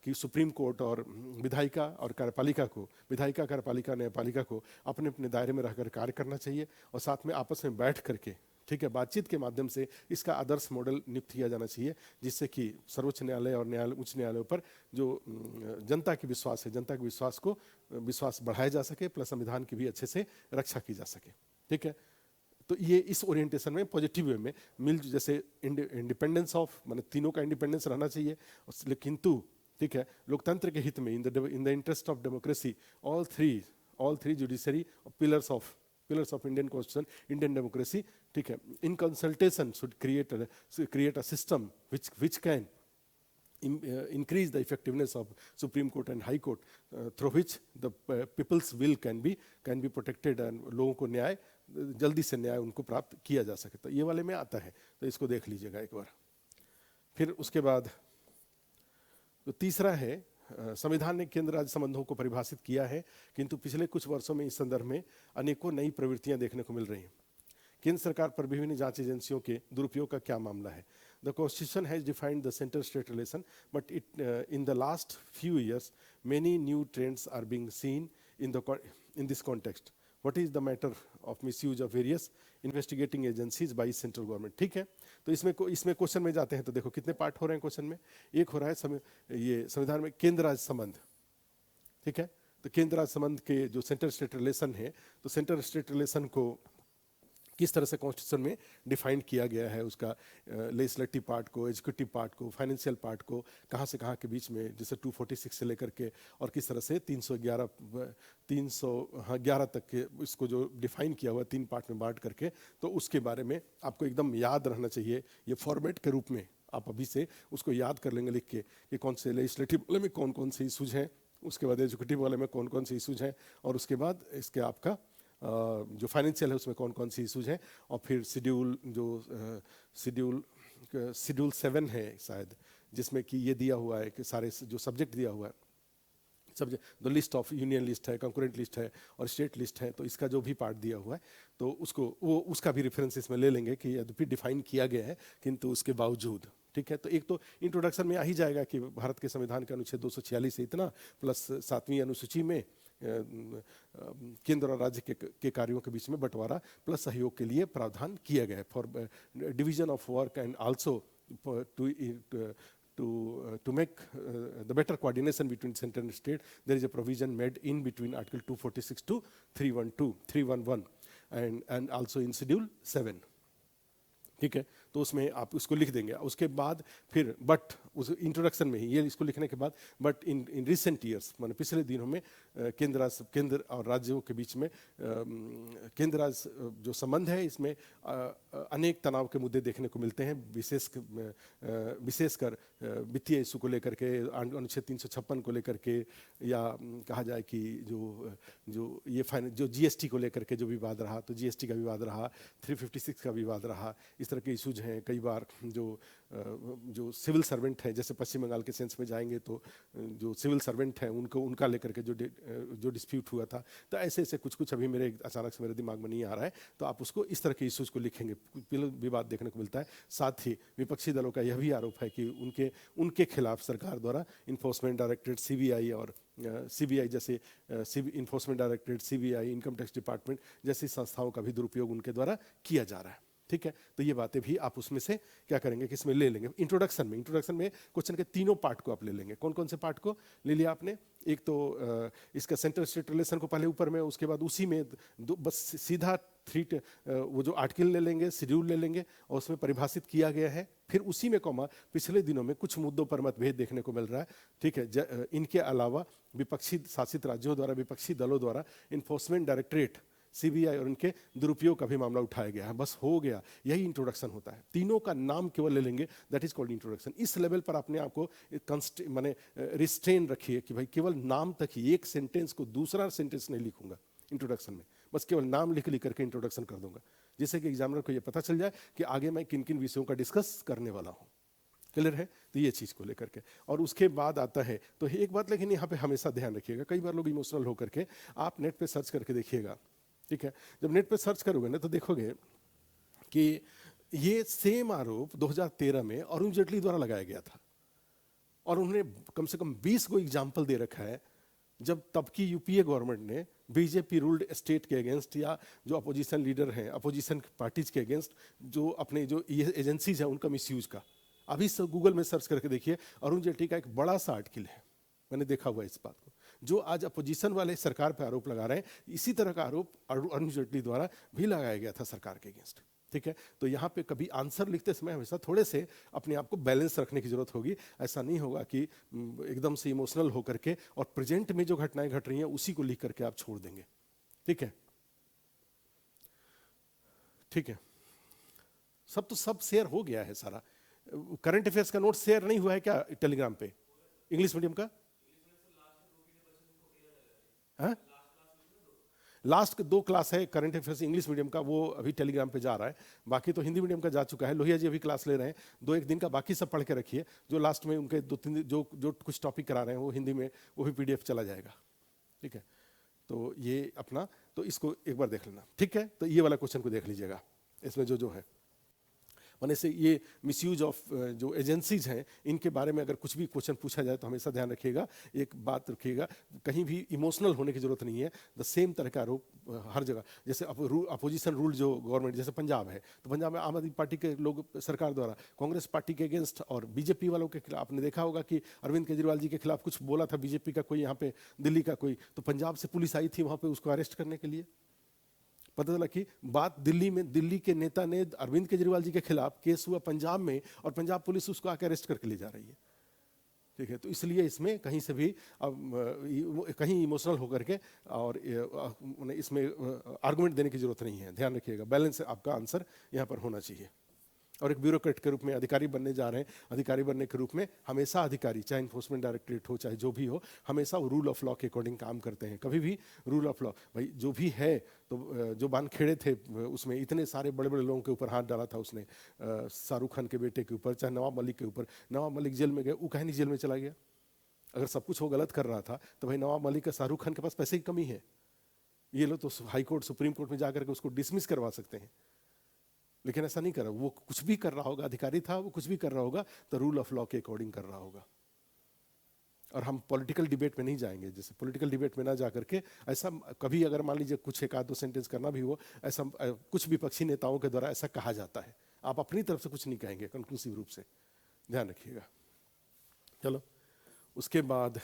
कि सुप्रीम कोर्ट और विधायिका और कार्यपालिका को, विधायिका, कार्यपालिका, न्यायपालिका को अपने अपने दायरे में रहकर कार्य करना चाहिए, और साथ में आपस में बैठ करके, ठीक है, बातचीत के माध्यम से इसका आदर्श मॉडल नियुक्त किया जाना चाहिए, जिससे कि सर्वोच्च न्यायालय और उच्च न्यायालयों पर जो जनता की विश्वास है, जनता के विश्वास बढ़ाया जा सके, प्लस संविधान की भी अच्छे से रक्षा की जा सके, ठीक है। तो ये इस ओरिएंटेशन में, पॉजिटिव वे में जैसे इंडिपेंडेंस ऑफ, मतलब तीनों का इंडिपेंडेंस रहना चाहिए, किंतु ठीक है, लोकतंत्र के हित में, in the interest of democracy, all three judiciary pillars of Indian constitution, Indian democracy, ठीक है, in consultation should create a system which can increase the effectiveness of Supreme Court and High Court, through which the people's will can be protected, and लोगों को न्याय, जल्दी से न्याय उनको प्राप्त किया जा सके। तो ये वाले में आता है, तो इसको देख लीजिएगा एक बार। फिर उसके बाद तो तीसरा है, संविधान ने केंद्र राज्य संबंधों को परिभाषित किया है, किंतु पिछले कुछ वर्षों में इस संदर्भ में अनेकों नई प्रवृत्तियां देखने को मिल रही हैं। केंद्र सरकार पर विभिन्न जांच एजेंसियों के दुरुपयोग का क्या मामला है? The Constitution has defined the center-state relation, but in the last few years, many new trends are being seen in this context. What is the matter of misuse of various investigating agencies by central government? ठीक है, तो इसमें question में जाते हैं तो देखो कितने पार्ट हो रहे हैं क्वेश्चन में। एक हो रहा है ये संविधान में केंद्र राज्य संबंध, ठीक है, तो केंद्र राज्य संबंध के जो सेंटर स्टेट रिलेशन है, तो सेंटर स्टेट रिलेशन को किस तरह से कॉन्स्टिट्यूशन में डिफाइन किया गया है, उसका लेजिस्लेटिव पार्ट को, एग्जीक्यूटिव पार्ट को, फाइनेंशियल पार्ट को, कहाँ से कहाँ के बीच में, जैसे 246 से लेकर के और किस तरह से 311 तक के इसको जो डिफाइन किया हुआ 3 पार्ट में बांट करके, तो उसके बारे में आपको एकदम याद रहना चाहिए। ये फॉर्मेट के रूप में आप अभी से उसको याद कर लेंगे लिख के कि कौन से लेजिस्लेटिव वाले में कौन कौन से इशूज हैं, उसके बाद एग्जीक्यूटिव वाले में कौन कौन से इशूज हैं, और उसके बाद इसके आपका जो फाइनेंशियल है उसमें कौन कौन सी इशूज हैं, और फिर शेड्यूल 7 है शायद, जिसमें कि ये दिया हुआ है कि सारे जो सब्जेक्ट दिया हुआ है, subject the list of union list है, कंकरेंट लिस्ट है और स्टेट लिस्ट है, तो इसका जो भी पार्ट दिया हुआ है तो उसका भी रेफरेंस इसमें ले लेंगे कि यद्यपि डिफाइन किया गया है किंतु उसके बावजूद, ठीक है। तो एक तो इंट्रोडक्शन में आ ही जाएगा कि भारत के संविधान के अनुच्छेद 246 से इतना, प्लस 7वीं अनुसूची में केंद्र और राज्य के कार्यों के बीच में बंटवारा प्लस सहयोग के लिए प्रावधान किया गया है for division of work and also to make the better coordination between center and state. There is a provision made in between Article 246 to 311 and also in Schedule 7. ठीक है, तो उसमें आप उसको लिख देंगे। उसके बाद फिर बट उस इंट्रोडक्शन में ही ये इसको लिखने के बाद बट इन रिसेंट ईयर्स माने पिछले दिनों में केंद्र और राज्यों के बीच में केंद्र जो संबंध है इसमें अनेक तनाव के मुद्दे देखने को मिलते हैं, विशेषकर वित्तीय इशू को लेकर के, अनुच्छेद 356 को लेकर के, या कहा जाए कि जो जीएसटी को लेकर के जो विवाद रहा, तो जीएसटी का विवाद रहा, 356 का विवाद रहा, इस तरह के इशूज हैं। कई बार जो सिविल सर्वेंट हैं, जैसे पश्चिम बंगाल के सेंस में जाएंगे तो जो सिविल सर्वेंट हैं उनका लेकर के जो डिस्प्यूट हुआ था, तो ऐसे कुछ अभी मेरे अचानक से मेरे दिमाग में नहीं आ रहा है, तो आप उसको इस तरह के इशूज को लिखेंगे, विवाद देखने को मिलता है। साथ ही विपक्षी दलों का यह भी आरोप है कि उनके खिलाफ सरकार द्वारा इन्फोर्समेंट डायरेक्टरेट, सीबीआई और सीबीआई जैसे enforcement directorate, CBI, income tax department जैसी संस्थाओं का भी दुरुपयोग उनके द्वारा किया जा रहा है। ठीक है, तो ये बातें भी आप उसमें से क्या करेंगे कि इसमें ले लेंगे। इंट्रोडक्शन में क्वेश्चन के तीनों पार्ट को आप ले लेंगे। कौन कौन से पार्ट को ले लिया आपने? एक तो इसका सेंटर स्टेट रिलेशन को पहले ऊपर में, उसके बाद उसी में बस सीधा वो जो आर्टिकल ले लेंगे, शेड्यूल ले लेंगे और उसमें परिभाषित किया गया है। फिर उसी में कॉमा पिछले दिनों में कुछ मुद्दों पर मतभेद देखने को मिल रहा है। ठीक है, इनके अलावा विपक्षी शासित राज्यों द्वारा, विपक्षी दलों द्वारा इन्फोर्समेंट डायरेक्टरेट, सीबीआई और उनके दुरुपयोग का भी मामला उठाया गया है। बस हो गया, यही इंट्रोडक्शन होता है। तीनों का नाम केवल ले लेंगे, दैट इज कॉल्ड इंट्रोडक्शन। इस लेवल पर अपने आप को माने रिस्ट्रेन रखिए कि भाई केवल नाम तक ही, एक सेंटेंस को दूसरा सेंटेंस नहीं लिखूंगा इंट्रोडक्शन में, बस केवल नाम लिख करके इंट्रोडक्शन कर दूंगा, जिससे कि एग्जामिनर को यह पता चल जाए कि आगे मैं किन किन विषयों का डिस्कस करने वाला हूँ। क्लियर है? तो ये चीज़ को लेकर के, और उसके बाद आता है तो एक बात लेकिन यहाँ पे हमेशा ध्यान रखिएगा, कई बार लोग इमोशनल होकर के, आप नेट पे सर्च करके देखिएगा। ठीक है, जब नेट पे सर्च करोगे ना तो देखोगे कि ये सेम आरोप 2013 में अरुण जेटली द्वारा लगाया गया था, और उन्होंने कम से कम 20 को एग्जाम्पल दे रखा है जब तब की यूपीए गवर्नमेंट ने बीजेपी रूल्ड स्टेट के अगेंस्ट या जो अपोजिशन लीडर हैं, अपोजिशन पार्टीज के अगेंस्ट जो अपने जो एजेंसीज हैं उनका मिसयूज का। अभी सब गूगल में सर्च करके देखिए, अरुण जेटली का एक बड़ा सा आर्टिकल है, मैंने देखा हुआ इस बात को, जो आज अपोजिशन वाले सरकार पे आरोप लगा रहे हैं, इसी तरह का आरोप अरुण जेटली द्वारा भी लगाया गया था सरकार के अगेंस्ट। ठीक है, तो यहाँ पे कभी आंसर लिखते समय हमेशा थोड़े से अपने आप को बैलेंस रखने की जरूरत होगी। ऐसा नहीं होगा कि एकदम से इमोशनल होकर के और प्रेजेंट में जो घटनाएं घट रही हैं उसी को लिख करके आप छोड़ देंगे। ठीक है, ठीक है, सब शेयर हो गया है सारा। करंट अफेयर्स का नोट शेयर नहीं हुआ है क्या टेलीग्राम पे, इंग्लिश मीडियम का? हाँ, लास्ट 2 क्लास है करंट अफेयर्स इंग्लिश मीडियम का, वो अभी टेलीग्राम पे जा रहा है। बाकी तो हिंदी मीडियम का जा चुका है। लोहिया जी अभी क्लास ले रहे हैं, 2-1 दिन का बाकी सब पढ़ के रखिए। जो लास्ट में उनके 2-3 जो कुछ टॉपिक करा रहे हैं वो हिंदी में, वो भी पीडीएफ चला जाएगा। ठीक है, तो ये अपना, तो इसको एक बार देख लेना। ठीक है, तो ये वाला क्वेश्चन को देख लीजिएगा, इसमें जो है माने से ये मिसयूज ऑफ जो एजेंसीज हैं इनके बारे में अगर कुछ भी क्वेश्चन पूछा जाए तो हमेशा ध्यान रखिएगा, एक बात रखिएगा, कहीं भी इमोशनल होने की जरूरत नहीं है। द सेम तरह का आरोप हर जगह, जैसे अपोजिशन रूल जो गवर्नमेंट, जैसे पंजाब है तो पंजाब में आम आदमी पार्टी के लोग सरकार द्वारा कांग्रेस पार्टी के अगेंस्ट और बीजेपी वालों के खिलाफ, आपने देखा होगा कि अरविंद केजरीवाल जी के खिलाफ कुछ बोला था बीजेपी का कोई, यहाँ पे दिल्ली का कोई, तो पंजाब से पुलिस आई थी वहाँ पे उसको अरेस्ट करने के लिए। पता चला कि बात दिल्ली के नेता ने अरविंद केजरीवाल जी के खिलाफ केस हुआ पंजाब में, और पंजाब पुलिस उसको आके अरेस्ट करके ले जा रही है। ठीक है, तो इसलिए इसमें कहीं से भी कहीं इमोशनल होकर के और इसमें आर्गुमेंट देने की जरूरत नहीं है। ध्यान रखिएगा, बैलेंस आपका आंसर यहाँ पर होना चाहिए। और एक ब्यूरोक्रेट के रूप में अधिकारी बनने जा रहे हैं, अधिकारी बनने के रूप में हमेशा अधिकारी, चाहे इन्फोर्समेंट डायरेक्टरेट हो चाहे जो भी हो, हमेशा वो रूल ऑफ लॉ के अकॉर्डिंग काम करते हैं। कभी भी रूल ऑफ लॉ, भाई जो भी है, तो जो बानखेड़े थे उसमें इतने सारे बड़े बड़े लोगों के ऊपर हाथ डाला था उसने, शाहरुख खान के बेटे के ऊपर, चाहे नवाब मलिक के ऊपर। नवाब मलिक जेल में गए, वो कहीं नहीं जेल में चला गया। अगर सब कुछ वो गलत कर रहा था तो भाई नवाब मलिक का, शाहरुख खान के पास पैसे की कमी है, ये लोग तो हाई कोर्ट, सुप्रीम कोर्ट में जाकर के उसको डिसमिस करवा सकते हैं, लेकिन ऐसा नहीं कर रहा। वो कुछ भी कर रहा होगा, अधिकारी था, वो कुछ भी कर रहा होगा तो रूल ऑफ लॉ के अकॉर्डिंग कर रहा होगा। और हम पॉलिटिकल डिबेट में नहीं जाएंगे। जैसे पॉलिटिकल डिबेट में ना जा करके ऐसा कभी अगर मान लीजिए कुछ एक आध दो सेंटेंस करना भी हो, ऐसा कुछ विपक्षी नेताओं के द्वारा ऐसा कहा जाता है, आप अपनी तरफ से कुछ नहीं कहेंगे कंक्लूसिव रूप से, ध्यान रखिएगा। चलो उसके बाद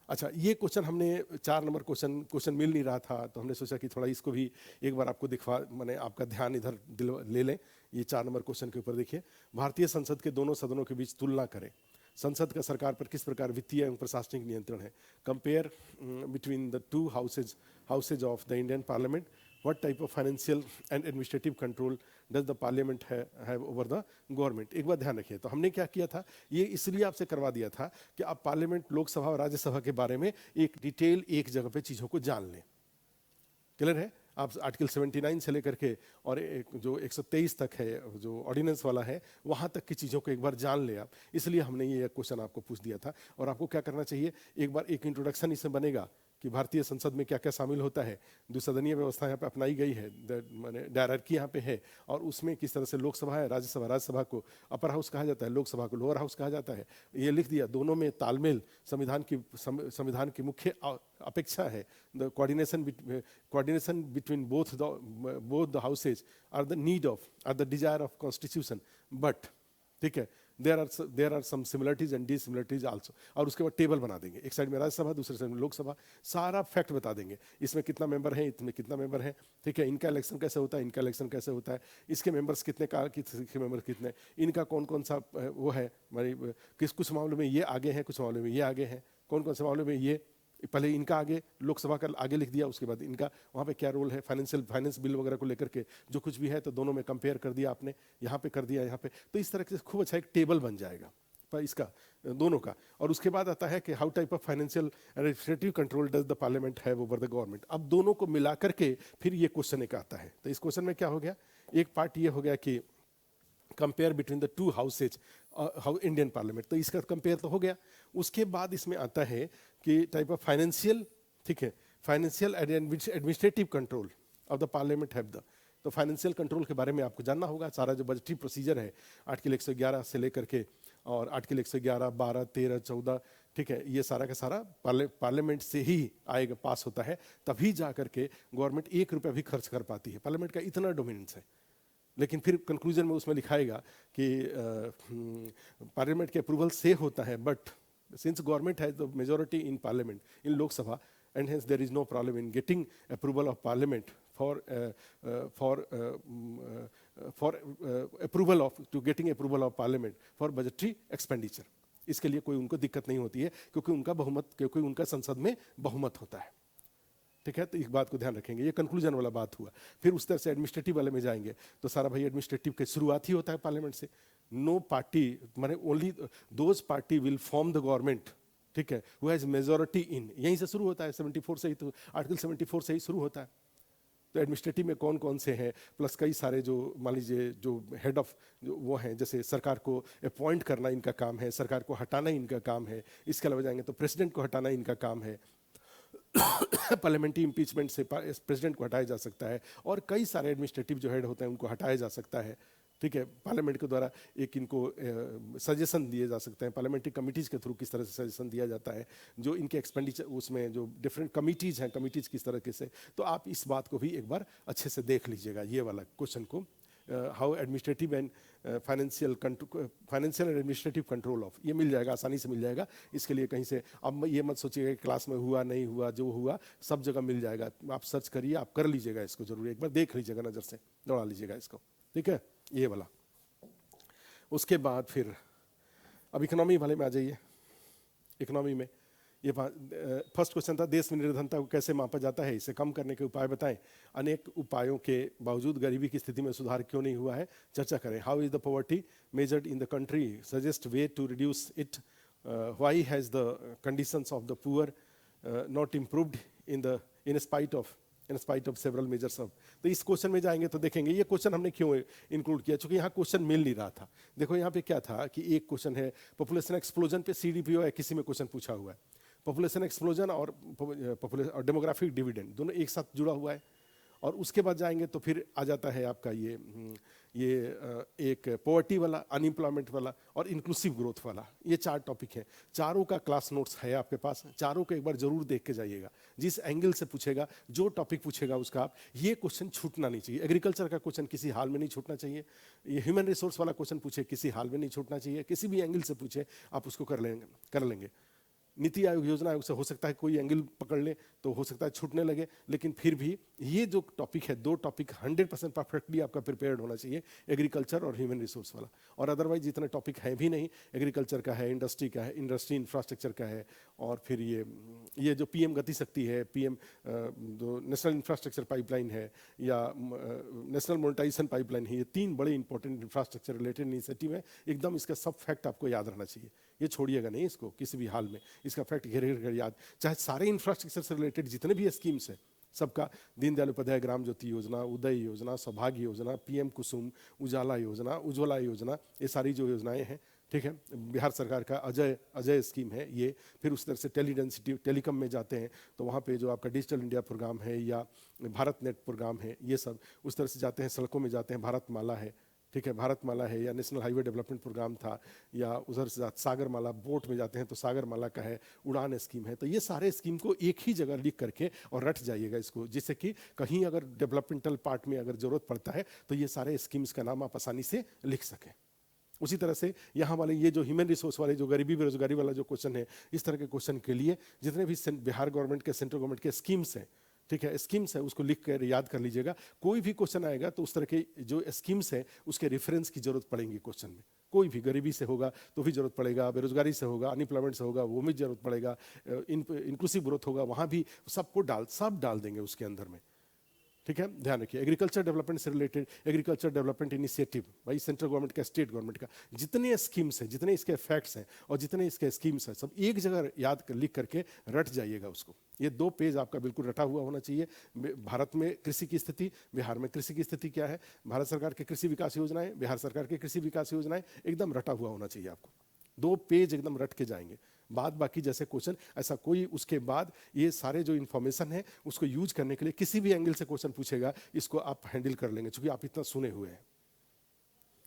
अच्छा, ये क्वेश्चन हमने 4 नंबर क्वेश्चन मिल नहीं रहा था, तो हमने सोचा कि थोड़ा इसको भी एक बार आपको दिखवा, मैंने आपका ध्यान इधर ले लें। ये 4 नंबर क्वेश्चन के ऊपर देखिए, भारतीय संसद के दोनों सदनों के बीच तुलना करें। संसद का सरकार पर किस प्रकार वित्तीय एवं प्रशासनिक नियंत्रण है। Compare between the two houses of the Indian parliament. What type of financial and administrative control does the parliament have over the government? एक बार ध्यान रखिए, तो हमने क्या किया था, ये इसलिए आपसे करवा दिया था कि आप पार्लियामेंट, लोकसभा और राज्यसभा के बारे में एक डिटेल एक जगह पे चीज़ों को जान लें। क्लियर है? आप आर्टिकल 79 से लेकर के और एक जो 123 तक है, जो ऑर्डिनेंस वाला है, वहाँ तक की चीज़ों को एक बार जान ले आप। इसलिए हमने ये क्वेश्चन आपको पूछ दिया था। और आपको क्या करना चाहिए, एक बार एक इंट्रोडक्शन इसमें बनेगा कि भारतीय संसद में क्या क्या शामिल होता है, द्विसदनीय व्यवस्था यहाँ पे अपनाई गई है, माने डायरार्की यहाँ पे है, और उसमें किस तरह से लोकसभा है, राज्यसभा को अपर हाउस कहा जाता है, लोकसभा को लोअर हाउस कहा जाता है, ये लिख दिया। दोनों में तालमेल संविधान की मुख्य अपेक्षा है। The coordination between both the houses are the need of, are the desire of constitution, but ठीक है, there are some similarities and dissimilarities also. और उसके बाद टेबल बना देंगे, एक साइड में राज्यसभा, दूसरे साइड में लोकसभा, सारा फैक्ट बता देंगे, इसमें कितना मेंबर है, इसमें कितना मेंबर है, ठीक है, इनका इलेक्शन कैसे होता है, इनका इलेक्शन कैसे होता है, इसके मेंबर्स कितने, किसके मेंबर्स कितने, इनका कौन कौन सा वो है, कुछ मामलों में ये आगे हैं, कुछ मामलों में ये आगे हैं, कौन कौन से मामलों में ये पहले इनका आगे, लोकसभा का आगे लिख दिया, उसके बाद इनका वहाँ पे क्या रोल है, फाइनेंस बिल वगैरह को लेकर के जो कुछ भी है, तो दोनों में कंपेयर कर दिया आपने, यहाँ पे कर दिया, यहाँ पे, तो इस तरह से खूब अच्छा एक टेबल बन जाएगा पर इसका दोनों का। और उसके बाद आता है कि how type of financial administrative control does the parliament have over the government. अब दोनों को मिला करके फिर ये क्वेश्चन एक आता है। तो इस क्वेश्चन में क्या हो गया, एक पार्ट ये हो गया कि compare between the two houses how Indian parliament, तो इसका कंपेयर तो हो गया। उसके बाद इसमें आता है कि टाइप ऑफ फाइनेंशियल, ठीक है, financial administrative control of the parliament have the, तो फाइनेंशियल कंट्रोल के बारे में आपको जानना होगा। सारा जो बजटरी प्रोसीजर है आर्टिकल 111 से लेकर के और आर्टिकल 111, 12, 13, 14, ठीक है, ये सारा का सारा पार्लियामेंट से ही आएगा, पास होता है, तभी जा करके गवर्नमेंट 1 रुपया भी खर्च कर पाती है। पार्लियामेंट का इतना डोमिनेंस है। लेकिन फिर कंक्लूजन में उसमें लिखाएगा कि पार्लियामेंट के अप्रूवल से होता है, but since government has the majority in parliament, in Lok Sabha, and hence there is no problem in getting approval of parliament for approval of, to getting approval of parliament for budgetary expenditure। इसके लिए कोई उनको दिक्कत नहीं होती है, क्योंकि उनका बहुमत, क्योंकि उनका संसद में बहुमत होता है। ठीक है, तो एक बात को ध्यान रखेंगे, ये कंक्लूजन वाला बात हुआ। फिर उस तरह से एडमिनिस्ट्रेटिव वाले में जाएंगे, तो सारा भाई एडमिनिस्ट्रेटिव के शुरुआत ही होता है पार्लियामेंट से। नो पार्टी, माने only those party will form the government, ठीक है, हु हैज मेजॉरिटी इन, यहीं से शुरू होता है, 74 से ही, तो आर्टिकल 74 से ही शुरू होता है। तो एडमिनिस्ट्रेटिव में कौन कौन से हैं, प्लस कई सारे जो मान लीजिए जो हेड ऑफ जो वो हैं, जैसे सरकार को अपॉइंट करना इनका काम है, सरकार को हटाना इनका काम है। इसके अलावा जाएंगे तो प्रेसिडेंट को हटाना इनका काम है। पार्लियामेंट्री इम्पीचमेंट से प्रेसिडेंट को हटाया जा सकता है, और कई सारे एडमिनिस्ट्रेटिव जो हेड होते हैं उनको हटाया जा सकता है। ठीक है, पार्लियामेंट के द्वारा एक इनको सजेशन दिए जा सकते हैं, पार्लियामेंट्री कमिटीज़ के थ्रू किस तरह से सजेशन दिया जाता है, जो इनके एक्सपेंडिचर, उसमें जो डिफरेंट कमिटीज़ हैं, कमिटीज़ किस तरह से। तो आप इस बात को भी एक बार अच्छे से देख लीजिएगा, ये वाला क्वेश्चन को, how administrative and financial and administrative control of, ये मिल जाएगा, आसानी से मिल जाएगा। इसके लिए कहीं से अब ये मत सोचिएगा कि क्लास में हुआ नहीं हुआ, जो हुआ सब जगह मिल जाएगा। आप सर्च करिए, आप कर लीजिएगा इसको, जरूर एक बार देख लीजिएगा, नज़र से दौड़ा लीजिएगा इसको, ठीक है, ये वाला। उसके बाद फिर अब इकोनॉमी वाले में आ जाइए। इकोनॉमी में ये फर्स्ट क्वेश्चन था, देश में निर्धनता को कैसे मापा जाता है, इसे कम करने के उपाय बताएं। अनेक उपायों के बावजूद गरीबी की स्थिति में सुधार क्यों नहीं हुआ है, चर्चा करें। How is the poverty measured in the country, suggest way to reduce it. Why has the conditions of the poor not improved in spite of several measures of. तो इस क्वेश्चन में जाएंगे तो देखेंगे ये क्वेश्चन हमने क्यों इंक्लूड किया, चूंकि यहाँ क्वेश्चन मिल नहीं रहा था। देखो यहाँ पे क्या था कि एक क्वेश्चन है पॉपुलेशन एक्सप्लोजन पे, CDPO है, किसी में क्वेश्चन पूछा हुआ है। पॉपुलेशन एक्सप्लोजन और डेमोग्राफिक डिविडेंड दोनों एक साथ जुड़ा हुआ है, और उसके बाद जाएंगे तो फिर आ जाता है आपका ये एक पॉवर्टी वाला, अनएम्प्लॉयमेंट वाला और इंक्लूसिव ग्रोथ वाला। ये 4 टॉपिक हैं। चारों का क्लास नोट्स है आपके पास, चारों को एक बार जरूर देख के जाइएगा। जिस एंगल से पूछेगा, जो टॉपिक पूछेगा उसका आप, ये क्वेश्चन छूटना नहीं चाहिए। एग्रीकल्चर का क्वेश्चन किसी हाल में नहीं छूटना चाहिए। ये ह्यूमन रिसोर्स वाला क्वेश्चन पूछे, किसी हाल में नहीं छूटना चाहिए। किसी भी एंगल से पूछे आप उसको कर लेंगे। नीति आयोग, योजना आयोग से हो सकता है कोई एंगल पकड़ ले तो हो सकता है छूटने लगे, लेकिन फिर भी ये जो टॉपिक है, 2 टॉपिक 100% परफेक्टली आपका प्रिपेयर्ड होना चाहिए, एग्रीकल्चर और ह्यूमन रिसोर्स वाला। और अदरवाइज जितने टॉपिक हैं भी नहीं, एग्रीकल्चर का है, इंडस्ट्री का है, इंडस्ट्री इंफ्रास्ट्रक्चर का है, और फिर ये जो पीएम गति शक्ति है, पीएम जो नेशनल इंफ्रास्ट्रक्चर पाइपलाइन है या नेशनल मोनेटाइजेशन पाइपलाइन है, ये 3 बड़े इंपॉर्टेंट इंफ्रास्ट्रक्चर रिलेटेड इनिशिएटिव है। एकदम इसका सब फैक्ट आपको याद रहना चाहिए, ये छोड़िएगा नहीं इसको किसी भी हाल में। इसका फैक्ट घेर घेर कर याद, चाहे सारे इंफ्रास्ट्रक्चर से रिलेटेड जितने भी स्कीम्स हैं सबका, दीनदयाल उपाध्याय ग्राम ज्योति योजना, उदय योजना, सौभाग्य योजना, पीएम कुसुम, उजाला योजना, उज्ज्वला योजना, ये सारी जो योजनाएं हैं, ठीक है, बिहार सरकार का अजय स्कीम है ये। फिर उस तरह से टेलीडेंसिटी, टेलीकॉम में जाते हैं तो वहाँ पे जो आपका डिजिटल इंडिया प्रोग्राम है या भारत नेट प्रोग्राम है, ये सब उस तरह से जाते हैं। सड़कों में जाते हैं, भारतमाला है, ठीक है, भारतमाला है, या नेशनल हाईवे डेवलपमेंट प्रोग्राम था, या उधर से सागरमाला, बोट में जाते हैं तो सागरमाला का है, उड़ान स्कीम है। तो ये सारे स्कीम को एक ही जगह लिख करके और रट जाइएगा इसको, जिससे कि कहीं अगर डेवलपमेंटल पार्ट में अगर जरूरत पड़ता है तो ये सारे स्कीम्स का नाम आप आसानी से लिख सकें। उसी तरह से यहाँ वाले ये जो ह्यूमन रिसोर्स वाले, जो गरीबी बेरोजगारी वाला जो क्वेश्चन है, इस तरह के क्वेश्चन के लिए जितने भी बिहार गवर्नमेंट के, सेंट्रल गवर्नमेंट के स्कीम्स हैं, ठीक है, स्कीम्स है, उसको लिख कर याद कर लीजिएगा। कोई भी क्वेश्चन आएगा तो उस तरह के जो स्कीम्स है उसके रेफरेंस की जरूरत पड़ेगी क्वेश्चन में। कोई भी गरीबी से होगा तो भी जरूरत पड़ेगा, बेरोजगारी से होगा, अनएम्प्लॉयमेंट से होगा वो भी जरूरत पड़ेगा, इंक्लूसिव ग्रोथ होगा वहाँ भी, सबको सब डाल देंगे उसके अंदर में, ठीक है। ध्यान रखिए, एग्रीकल्चर डेवलपमेंट से रिलेटेड एग्रीकल्चर डेवलपमेंट इनिशिएटिव, भाई सेंट्रल गवर्नमेंट का, स्टेट गवर्नमेंट का, जितने स्कीम्स हैं, जितने इसके फैक्ट्स हैं और जितने इसके स्कीम्स हैं, सब एक जगह लिख करके रट जाइएगा उसको। ये 2 पेज आपका बिल्कुल रटा हुआ होना चाहिए। भारत में कृषि की स्थिति, बिहार में कृषि की स्थिति क्या है, भारत सरकार की कृषि विकास योजनाएं, बिहार सरकार की कृषि विकास योजनाएं, एकदम रटा हुआ होना चाहिए आपको। 2 पेज एकदम रट के जाएंगे। बाद बाकी जैसे क्वेश्चन, ऐसा कोई उसके बाद ये सारे जो इन्फॉर्मेशन है उसको यूज करने के लिए किसी भी एंगल से क्वेश्चन पूछेगा, इसको आप हैंडल कर लेंगे, क्योंकि आप इतना सुने हुए हैं,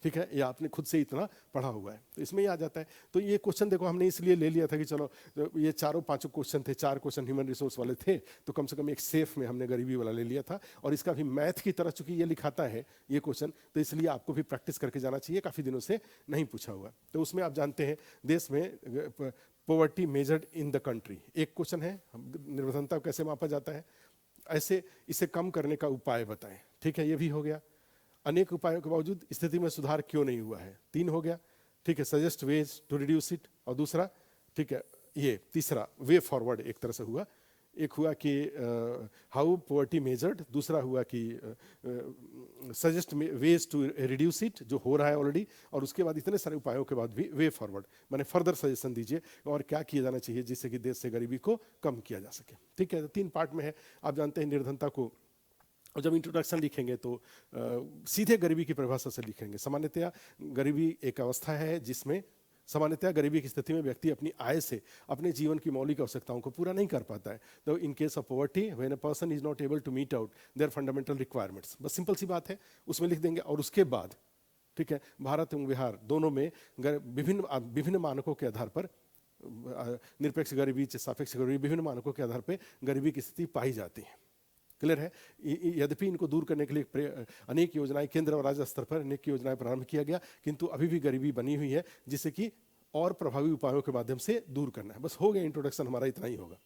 ठीक है, या आपने खुद से इतना पढ़ा हुआ है, तो इसमें ही आ जाता है। तो ये क्वेश्चन देखो हमने इसलिए ले लिया था कि चलो ये 4-5 क्वेश्चन थे, 4 क्वेश्चन ह्यूमन रिसोर्स वाले थे, तो कम से कम एक सेफ में हमने गरीबी वाला ले लिया था। और इसका भी मैथ की तरह चूंकि ये लिखाता है ये क्वेश्चन, तो इसलिए आपको भी प्रैक्टिस करके जाना चाहिए, काफ़ी दिनों से नहीं पूछा हुआ। तो उसमें आप जानते हैं देश में poverty measured in the country, एक क्वेश्चन है, निर्धनता कैसे मापा जाता है, ऐसे इसे कम करने का उपाय बताएं, ठीक है, ये भी हो गया। अनेक उपायों के बावजूद स्थिति में सुधार क्यों नहीं हुआ है, 3 हो गया, ठीक है, suggest ways to reduce it, और दूसरा, ठीक है, ये तीसरा वे फॉरवर्ड एक तरह से हुआ। एक हुआ कि हाउ पॉवर्टी मेजर्ड, दूसरा हुआ कि suggest ways to reduce it, जो हो रहा है ऑलरेडी, और उसके बाद इतने सारे उपायों के बाद भी वे फॉरवर्ड, माने फर्दर सजेशन दीजिए और क्या किया जाना चाहिए जिससे कि देश से गरीबी को कम किया जा सके, ठीक है। तो 3 पार्ट में है। आप जानते हैं निर्धनता को, और जब इंट्रोडक्शन लिखेंगे तो सीधे गरीबी की परिभाषा से लिखेंगे। सामान्यतया गरीबी एक अवस्था है जिसमें सामान्यतः गरीबी की स्थिति में व्यक्ति अपनी आय से अपने जीवन की मौलिक आवश्यकताओं को पूरा नहीं कर पाता है। तो in case of poverty, when a person is not able to meet out their fundamental requirements, बस सिंपल सी बात है, उसमें लिख देंगे। और उसके बाद, ठीक है, भारत एवं बिहार दोनों में विभिन्न मानकों के आधार पर, निरपेक्ष गरीबी, सापेक्ष गरीबी, विभिन्न मानकों के आधार पर गरीबी की स्थिति पाई जाती है। क्लियर है। यद्यपि इनको दूर करने के लिए अनेक योजनाएं केंद्र और राज्य स्तर पर अनेक योजनाएं प्रारंभ किया गया, किंतु अभी भी गरीबी बनी हुई है, जिससे कि और प्रभावी उपायों के माध्यम से दूर करना है। बस हो गया इंट्रोडक्शन, हमारा इतना ही होगा।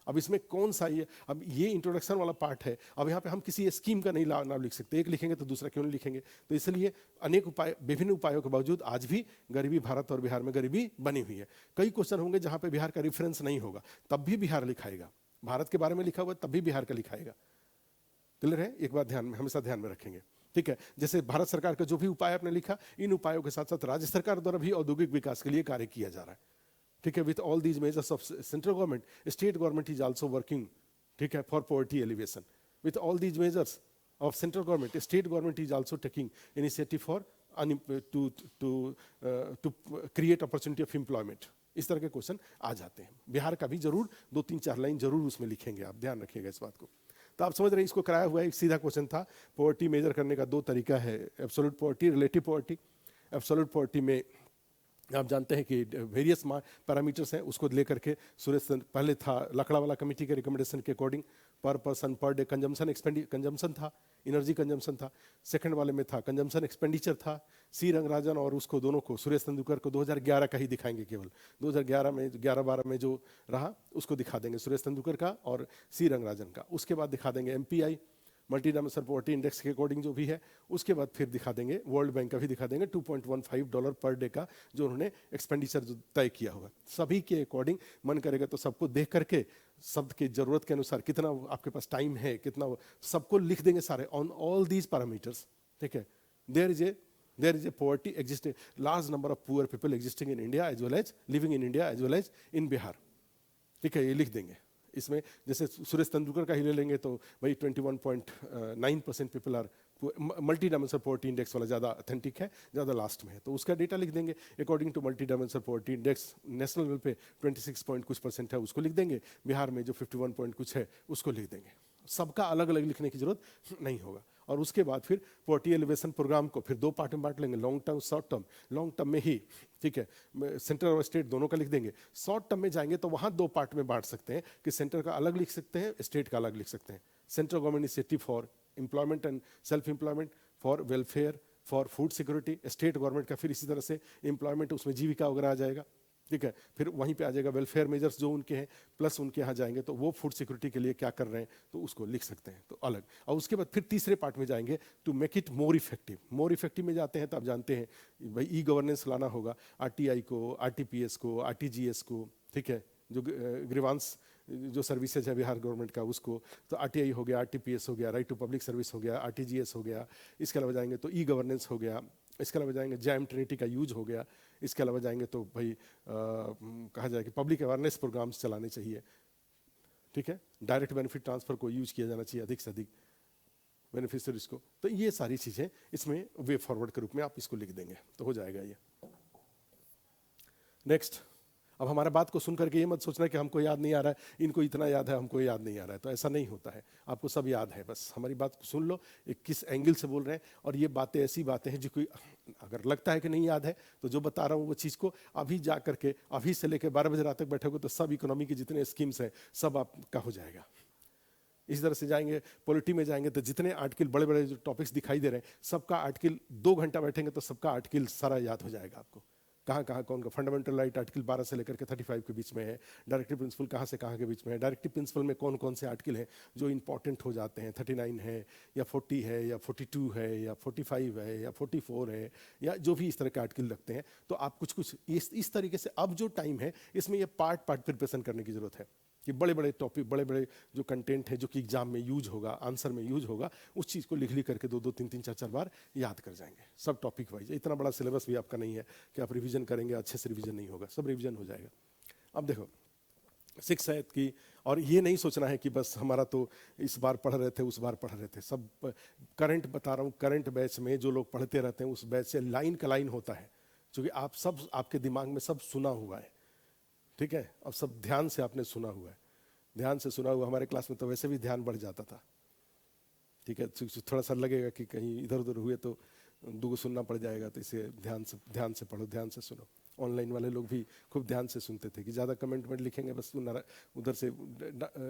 अब इसमें कौन सा अब ये इंट्रोडक्शन वाला पार्ट है। अब यहाँ पे हम किसी स्कीम का नहीं नाम लिख सकते, एक लिखेंगे तो दूसरा क्यों नहीं लिखेंगे। तो इसलिए अनेक उपाय, विभिन्न उपायों के बावजूद आज भी गरीबी, भारत और बिहार में गरीबी बनी हुई है। कई क्वेश्चन होंगे जहाँ पे बिहार का रेफरेंस नहीं होगा, तब भी बिहार लिखाएगा। भारत के बारे में लिखा हुआ तब भी बिहार का लिखाएगा। क्लियर है। एक बात हमेशा ध्यान में रखेंगे, ठीक है। जैसे भारत सरकार का जो भी उपाय आपने लिखा, इन उपायों के साथ साथ राज्य सरकार द्वारा भी औद्योगिक विकास के लिए कार्य किया जा रहा है, ठीक है। With all these measures of central government, state government is also working, ठीक है, for poverty elevation. With all these measures of central government, state government is also taking initiative for to create opportunity of employment. इस तरह के question आ जाते हैं। बिहार का भी जरूर 2-3-4 लाइन जरूर उसमें लिखेंगे, आप ध्यान रखिएगा इस बात को। तो आप समझ रहे हैं इसको कराया हुआ है। एक सीधा क्वेश्चन था। पॉवर्टी मेजर करने का दो तरीका है, absolute poverty, relative poverty. Absolute poverty में आप जानते हैं कि वेरियस पैरामीटर्स हैं, उसको लेकर के सुरेश पहले था लकड़ा वाला कमेटी के रिकमेंडेशन के अकॉर्डिंग पर पर्सन पर डे कंजम्पशन था, एनर्जी कंजम्पशन था। सेकंड वाले में था कंजम्पशन एक्सपेंडिचर था। सी रंगराजन और उसको दोनों को, सुरेश तेंदुलकर को 2011 का ही दिखाएंगे, केवल 2011 में 11-12 में जो रहा उसको दिखा देंगे, सुरेश तेंदुलकर का और सी रंगराजन का। उसके बाद दिखा देंगे MPI, multi dimensional poverty index के अकॉर्डिंग जो भी है। उसके बाद फिर दिखा देंगे वर्ल्ड बैंक का भी दिखा देंगे, $2.15 पर डे का जो उन्होंने एक्सपेंडिचर जो तय किया हुआ, सभी के अकॉर्डिंग मन करेगा तो सबको देख करके शब्द की जरूरत के अनुसार कितना आपके पास टाइम है, कितना सबको लिख देंगे सारे ऑन ऑल दीज पैरामीटर्स। ठीक है, there is a poverty existing, large number of poor people existing in India as well as living in India as well as in Bihar। ठीक है, ये लिख देंगे। इसमें जैसे सुरेश तेंदुलकर का ही ले लेंगे तो भाई 21.9% people are multi dimensional poverty index वाला ज़्यादा ऑथेंटिक है, ज़्यादा लास्ट में है, तो उसका डेटा लिख देंगे according to multi dimensional poverty index. National level पे 26 पॉइंट कुछ % है, उसको लिख देंगे। बिहार में जो 51 पॉइंट कुछ है उसको लिख देंगे। सबका अलग अलग लिखने की जरूरत नहीं होगा। और उसके बाद फिर पॉवर्टी एलिवेशन प्रोग्राम को फिर दो पार्ट में बांट लेंगे, long term, short term. Long term में ही, ठीक है, सेंटर और स्टेट दोनों का लिख देंगे। शॉर्ट टर्म में जाएंगे तो वहाँ दो पार्ट में बांट सकते हैं कि सेंटर का अलग लिख सकते हैं, स्टेट का अलग लिख सकते हैं। Central government initiative for employment and self employment, for welfare, for food security. State government का फिर इसी तरह से एम्प्लॉयमेंट, उसमें जीविका वगैरह आ जाएगा। ठीक है, फिर वहीं पे आ जाएगा वेलफेयर मेजर्स जो उनके हैं, प्लस उनके यहाँ जाएंगे तो वो फूड सिक्योरिटी के लिए क्या कर रहे हैं तो उसको लिख सकते हैं, तो अलग। और उसके बाद फिर तीसरे पार्ट में जाएंगे to make it more effective. More effective में जाते हैं तो आप जानते हैं भाई ई गवर्नेंस लाना होगा, आरटीआई को, आरटीपीएस को, आरटीजीएस को। ठीक है, जो ग्रीवांस जो सर्विसेज है बिहार गवर्नमेंट का उसको, तो आरटीआई हो गया, आरटीपीएस हो गया, राइट टू पब्लिक सर्विस हो गया, आरटीजीएस हो गया। इसके अलावा जाएंगे तो ई गवर्नेंस हो गया। इसके अलावा जाएंगे जैम ट्रिनिटी का यूज हो गया। इसके अलावा जाएंगे तो भाई कहा जाए कि पब्लिक अवेयरनेस प्रोग्राम्स चलाने चाहिए। ठीक है, डायरेक्ट बेनिफिट ट्रांसफर को यूज किया जाना चाहिए अधिक से अधिक बेनिफिशियरीज को। तो ये सारी चीज़ें इसमें वे फॉरवर्ड के रूप में आप इसको लिख देंगे तो हो जाएगा ये। नेक्स्ट, अब हमारा बात को सुन करके ये मत सोचना कि हमको याद नहीं आ रहा है, इनको इतना याद है, हमको याद नहीं आ रहा है, तो ऐसा नहीं होता है। आपको सब याद है, बस हमारी बात को सुन लो, एक किस एंगल से बोल रहे हैं। और ये बातें ऐसी बातें हैं जो कोई अगर लगता है कि नहीं याद है तो जो बता रहा हूँ वो चीज़ को अभी जा करके, अभी से लेकर 12 बजे रात तक बैठोगे तो सब इकोनॉमी के जितने स्कीम्स हैं सब आपका हो जाएगा। इस तरह से जाएंगे पॉलिटी में जाएंगे तो जितने आर्टिकल बड़े बड़े जो टॉपिक्स दिखाई दे रहे हैं सबका आर्टिकल 2 घंटा बैठेंगे तो सबका आर्टिकल सारा याद हो जाएगा आपको। कहाँ कहाँ कौन का फंडामेंटल राइट आर्टिकल 12 से लेकर के 35 के बीच में है। डायरेक्टिव प्रिंसिपल कहाँ से कहाँ के बीच में है। डायरेक्टिव प्रिंसिपल में कौन कौन से आर्टिकल हैं जो इंपॉर्टेंट हो जाते हैं, 39 है या 40 है या 42 है या 45 है या 44 है या जो भी इस तरह के आर्टिकल लगते हैं। तो आप कुछ कुछ इस तरीके से अब जो टाइम है इसमें ये पार्ट प्रिपरेशन करने की जरूरत है कि बड़े बड़े टॉपिक, बड़े बड़े जो कंटेंट है जो कि एग्जाम में यूज होगा, आंसर में यूज होगा, उस चीज़ को लिख करके 2-2, 3-3, 4-4 बार याद कर जाएंगे सब टॉपिक वाइज। इतना बड़ा सिलेबस भी आपका नहीं है कि आप रिवीजन करेंगे, अच्छे से रिवीजन नहीं होगा, सब रिवीजन हो जाएगा। अब देखो 6 है की, और ये नहीं सोचना है कि बस हमारा तो इस बार पढ़ रहे थे उस बार पढ़ रहे थे, सब करंट बता रहा हूँ। करंट बैच में जो लोग पढ़ते रहते हैं उस बैच से लाइन का लाइन होता है, क्योंकि आप सब, आपके दिमाग में सब सुना हुआ है। ठीक है, अब सब ध्यान से आपने सुना हुआ है, ध्यान से सुना हुआ। हमारे क्लास में तो वैसे भी ध्यान बढ़ जाता था। ठीक है, थोड़ा सा लगेगा कि कहीं इधर उधर हुए तो 2 सुनना पड़ जाएगा, तो इसे ध्यान से पढ़ो, ध्यान से सुनो। ऑनलाइन वाले लोग भी खूब ध्यान से सुनते थे कि ज़्यादा कमेंट में लिखेंगे बस उधर से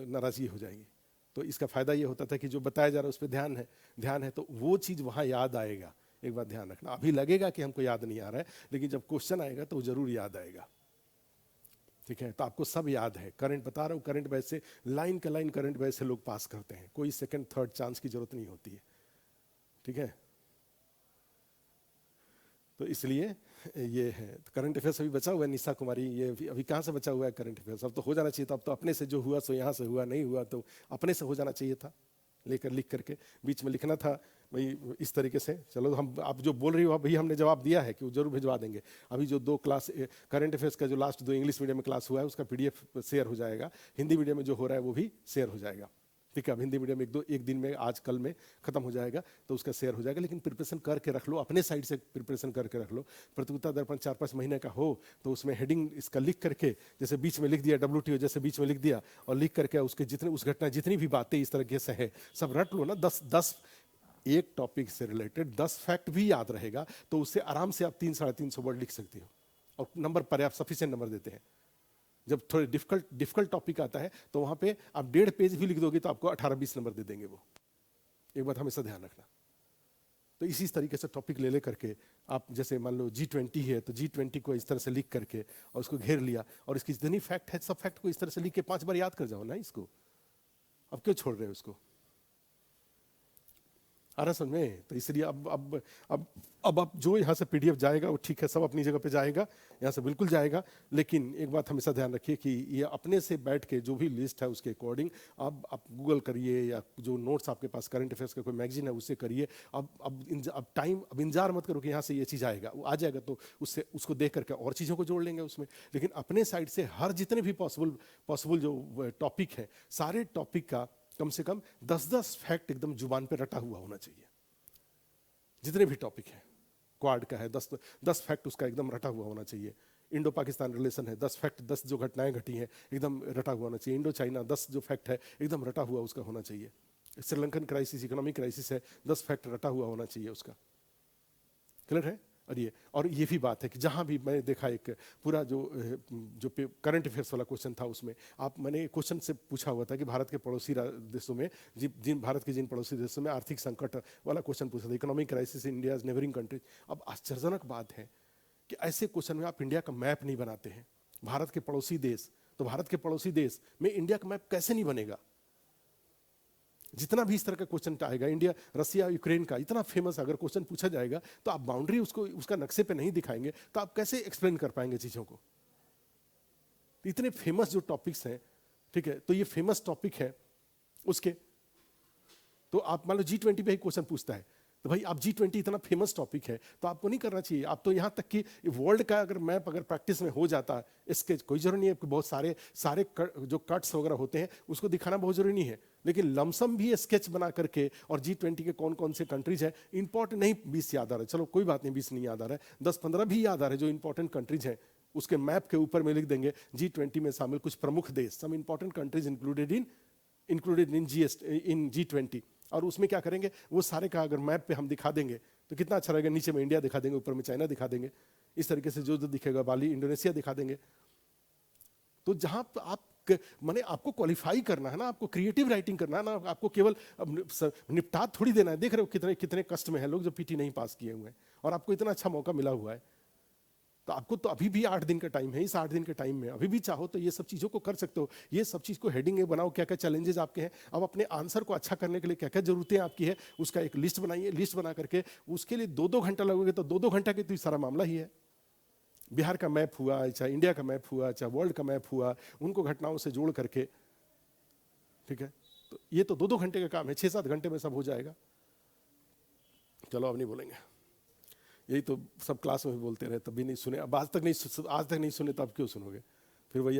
नाराज़गी हो जाएगी। तो इसका फ़ायदा ये होता था कि जो बताया जा रहा है उस पर ध्यान है तो वो चीज़ वहाँ याद आएगा। एक बात ध्यान रखना, अभी लगेगा कि हमको याद नहीं आ रहा है, लेकिन जब क्वेश्चन आएगा तो ज़रूर याद आएगा। ठीक है, तो आपको सब याद है। करंट बता रहा हूँ, करंट बैच से लाइन का लाइन करंट बैच से लोग पास करते हैं, कोई सेकंड थर्ड चांस की जरूरत नहीं होती है। ठीक है, तो इसलिए ये है। तो करंट अफेयर्स अभी बचा हुआ है, निशा कुमारी, ये अभी कहाँ से बचा हुआ है करंट अफेयर्स? अब तो हो जाना चाहिए था। अब तो अपने से जो हुआ सो यहाँ से हुआ, नहीं हुआ तो अपने से हो जाना चाहिए था। लिख करके बीच में लिखना था भाई इस तरीके से। चलो हम, आप जो बोल रही हो अभी हमने जवाब दिया है कि वो जरूर भिजवा देंगे। अभी जो 2 क्लास करंट अफेयर्स का जो लास्ट 2 इंग्लिश मीडियम में क्लास हुआ है उसका PDF शेयर हो जाएगा, हिंदी मीडियम में जो हो रहा है वो भी शेयर हो जाएगा। ठीक है, अब हिंदी मीडियम एक दिन में, आज कल में खत्म हो जाएगा तो उसका शेयर हो जाएगा, लेकिन प्रिपरेशन करके रख लो, अपने साइड से प्रिपरेशन करके रख लो। प्रतियोगिता दर्पण 4-5 महीने का हो तो उसमें हेडिंग इसका लिख करके, जैसे बीच में लिख दिया WTO, जैसे बीच में लिख दिया, और लिख करके उसके जितने उस घटना जितनी भी बातें इस तरीके से है सब रट लो ना। 10 एक टॉपिक से रिलेटेड 10 फैक्ट भी याद रहेगा तो उससे आराम से आप 300-350 वर्ड लिख सकते हो, और नंबर पर्याप्त सफिशिएंट नंबर देते हैं। जब थोड़े डिफिकल्ट टॉपिक आता है तो वहां पे आप 1.5 पेज भी लिख दोगे तो आपको 18-20 नंबर दे देंगे वो। एक बात हमेशा ध्यान रखना। तो इसी तरीके से टॉपिक ले करके आप, जैसे मान लो G20 है तो G20 को इस तरह से लिख करके और उसको घेर लिया, और इसकी जितनी फैक्ट है सब फैक्ट को इस तरह से लिख के 5 बार याद कर जाओ ना इसको। अब क्यों छोड़ रहे हो उसको? आ रहा समझ में? तो इसलिए अब जो यहाँ से PDF जाएगा वो ठीक है, सब अपनी जगह पे जाएगा, यहाँ से बिल्कुल जाएगा, लेकिन एक बात हमेशा ध्यान रखिए कि ये अपने से बैठ के जो भी लिस्ट है उसके अकॉर्डिंग अब आप गूगल करिए, या जो नोट्स आपके पास करंट अफेयर्स का कोई मैगजीन है उससे करिए। अब इंतजार मत करो कि यहाँ से ये चीज़ आएगा, वो आ जाएगा तो उससे उसको देख करके और चीज़ों को जोड़ लेंगे उसमें। लेकिन अपने साइड से हर जितने भी पॉसिबल जो टॉपिक है, सारे टॉपिक का कम से कम 10-10 फैक्ट एकदम जुबान पे रटा हुआ होना चाहिए। जितने भी टॉपिक है, क्वाड का है 10 फैक्ट उसका एकदम रटा हुआ होना चाहिए। इंडो पाकिस्तान रिलेशन है 10 फैक्ट, 10 जो घटनाएं घटी हैं एकदम रटा हुआ होना चाहिए। इंडो चाइना 10 जो फैक्ट है एकदम रटा हुआ उसका होना चाहिए। श्रीलंकन क्राइसिस, इकोनॉमिक क्राइसिस है, 10 फैक्ट रटा हुआ होना चाहिए उसका। क्लियर है? और ये भी बात है कि जहाँ भी मैंने देखा एक पूरा जो करंट अफेयर्स वाला क्वेश्चन था उसमें मैंने क्वेश्चन से पूछा हुआ था कि भारत के पड़ोसी देशों में भारत के जिन पड़ोसी देशों में आर्थिक संकट वाला क्वेश्चन पूछा था, economic crisis in India neighbouring countries. अब आश्चर्यजनक बात है कि ऐसे क्वेश्चन में आप इंडिया का मैप नहीं बनाते हैं, भारत के पड़ोसी देश, तो भारत के पड़ोसी देश में इंडिया का मैप कैसे नहीं बनेगा? जितना भी इस तरह का क्वेश्चन आएगा, इंडिया रसिया यूक्रेन का इतना फेमस अगर क्वेश्चन पूछा जाएगा तो आप बाउंड्री उसको उसका नक्शे पे नहीं दिखाएंगे तो आप कैसे एक्सप्लेन कर पाएंगे चीजों को? इतने फेमस जो टॉपिक्स हैं, ठीक है, तो ये फेमस टॉपिक है उसके, तो आप मान लो G20 पे ही क्वेश्चन पूछता है तो भाई आप G20 इतना फेमस टॉपिक है तो आपको नहीं करना चाहिए। आप तो यहाँ तक कि वर्ल्ड का अगर मैप अगर प्रैक्टिस में हो जाता, इसके कोई जरूरी नहीं है कि बहुत सारे जो कट्स वगैरह होते हैं उसको दिखाना बहुत जरूरी नहीं है, लेकिन लमसम भी स्केच बना करके, और G20 के कौन कौन से कंट्रीज है इंपॉर्टेंट, नहीं 20 याद आ रहा है, चलो कोई बात नहीं 20 नहीं याद आ रहा है, 10-15 भी याद आ रहे हैं जो इंपॉर्टेंट कंट्रीज हैं, उसके मैप के ऊपर में लिख देंगे G20 में शामिल कुछ प्रमुख देश, some important countries included in G20, और उसमें क्या करेंगे वो सारे का अगर मैप पे हम दिखा देंगे तो कितना अच्छा रहेगा। नीचे में इंडिया दिखा देंगे, ऊपर में चाइना दिखा देंगे, इस तरीके से जो दिखेगा, बाली इंडोनेशिया दिखा देंगे। तो जहां आप माने आपको क्वालिफाई करना है ना, आपको क्रिएटिव राइटिंग करना है ना, आपको केवल निपटा थोड़ी देना है। देख रहे हो कितने कितने कष्ट में है लोग जो PT नहीं पास किए हुए हैं, और आपको इतना अच्छा मौका मिला हुआ है, तो आपको तो अभी भी 8 दिन का टाइम है। इस 8 दिन के टाइम में अभी भी चाहो तो ये सब चीज़ों को कर सकते हो। ये सब चीज़ को हेडिंग बनाओ, क्या क्या चैलेंजेस आपके हैं, अब अपने आंसर को अच्छा करने के लिए क्या क्या जरूरतें आपकी है उसका एक लिस्ट बनाइए। लिस्ट बना करके उसके लिए 2-2 घंटा लगोगे तो 2-2 घंटा के तो सारा मामला ही है। बिहार का मैप हुआ, चाहे इंडिया का मैप हुआ, चाहे वर्ल्ड का मैप हुआ, उनको घटनाओं से जोड़ करके, ठीक है, तो ये तो 2-2 घंटे का काम है, 6-7 घंटे में सब हो जाएगा। चलो अब नहीं बोलेंगे, यही तो सब क्लास में भी बोलते रहे, तब भी नहीं सुने, अब आज तक नहीं सुने तो अब क्यों सुनोगे? फिर वही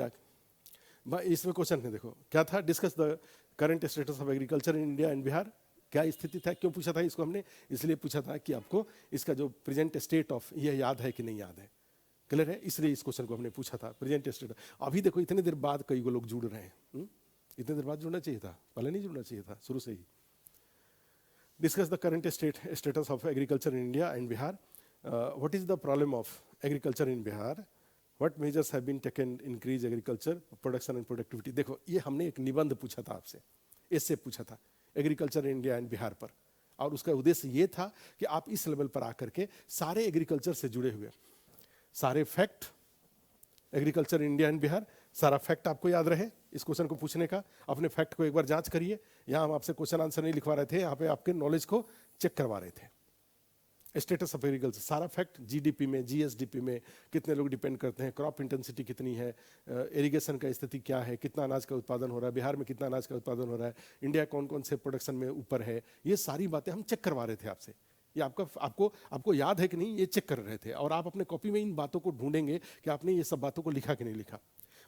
भाई इसमें क्वेश्चन है, देखो क्या था, discuss the current status of agriculture in India and Bihar. क्या स्थिति था, क्यों पूछा था इसको हमने? इसलिए पूछा था कि आपको इसका जो प्रेजेंट स्टेट ऑफ यह याद है कि नहीं याद है। क्लियर है? इसलिए इस क्वेश्चन को हमने पूछा था, प्रेजेंट स्टेट। अभी देखो इतने देर बाद कई लोग जुड़ रहे हैं, इतने देर बाद जुड़ना चाहिए था, पहले नहीं जुड़ना चाहिए था, शुरू से ही। Discuss the current status of agriculture in India and Bihar. What is the problem of agriculture in Bihar? What measures have been taken to increase agriculture production and productivity? देखो ये हमने एक निबंध पूछा था आपसे, इससे पूछा था agriculture in India and Bihar पर, और उसका उद्देश्य ये था कि आप इस लेवल पर आकर के सारे एग्रीकल्चर से जुड़े हुए सारे fact, agriculture in India and Bihar, सारा फैक्ट आपको याद रहे इस क्वेश्चन को पूछने का। अपने फैक्ट को एक बार जांच करिए। यहाँ हम आपसे क्वेश्चन आंसर नहीं लिखवा रहे थे, यहाँ पे आपके नॉलेज को चेक करवा रहे थे। स्टेटस ऑफ एग्रीकल्चर, सारा फैक्ट, GDP में, GSDP में कितने लोग डिपेंड करते हैं, क्रॉप इंटेंसिटी कितनी है, इरिगेशन का स्थिति क्या है, कितना अनाज का उत्पादन हो रहा है, बिहार में कितना अनाज का उत्पादन हो रहा है, इंडिया कौन कौन से प्रोडक्शन में ऊपर है, ये सारी बातें हम चेक करवा रहे थे आपसे। ये आपको याद है कि नहीं, ये चेक कर रहे थे, और आप अपने कॉपी में इन बातों को ढूंढेंगे कि आपने ये सब बातों को लिखा कि नहीं लिखा।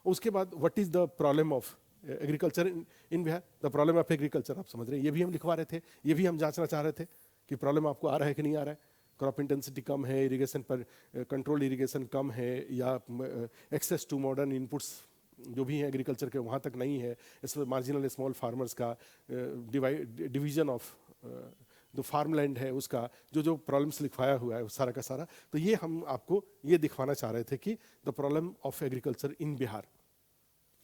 उसके बाद what is the problem of agriculture in Bihar, the problem of agriculture, आप समझ रहे हैं, ये भी हम लिखवा रहे थे, ये भी हम जांचना चाह रहे थे कि प्रॉब्लम आपको आ रहा है कि नहीं आ रहा है। क्रॉप इंटेंसिटी कम है, इरिगेशन पर कंट्रोल इरिगेशन कम है, या एक्सेस टू मॉडर्न इनपुट्स जो भी हैं एग्रीकल्चर के वहाँ तक नहीं है, इसमें मार्जिनल स्मॉल फार्मर्स का डिवीजन ऑफ जो फार्मलैंड है उसका जो प्रॉब्लम्स लिखवाया हुआ है सारा का सारा, तो ये हम आपको ये दिखवाना चाह रहे थे कि the problem of agriculture in Bihar,